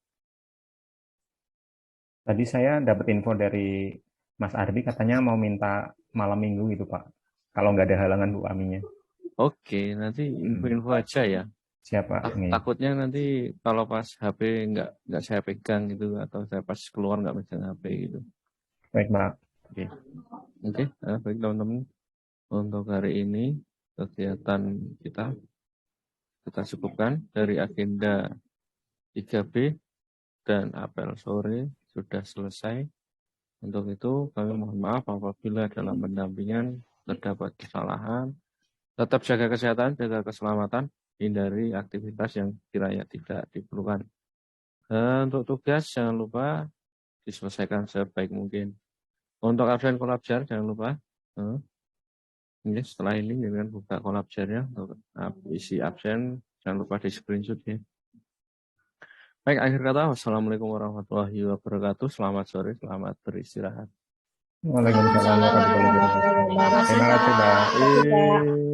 Tadi saya dapat info dari Mas Ardi katanya mau minta malam minggu gitu Pak. Kalau nggak ada halangan Bu Aminya. Oke, nanti info aja ya. Siapa? Takutnya nanti kalau pas HP nggak saya pegang gitu, atau saya pas keluar nggak pegang HP gitu. Baik, Pak. Oke, baik teman-teman. Untuk hari ini kegiatan kita cukupkan dari agenda 3B dan apel sore sudah selesai. Untuk itu kami mohon maaf apabila dalam pendampingan terdapat kesalahan. Tetap jaga kesehatan, jaga keselamatan, hindari aktivitas yang kiranya tidak diperlukan. Dan untuk tugas jangan lupa diselesaikan sebaik mungkin. Untuk absen kolabjar jangan lupa. Ini setelah ini dengan buka kolabjarnya untuk isi absen jangan lupa di screenshot ya. Baik, akhir kata wassalamualaikum warahmatullahi wabarakatuh. Selamat sore, selamat beristirahat. Waalaikumsalam warahmatullahi wabarakatuh. Terima kasih, Pak.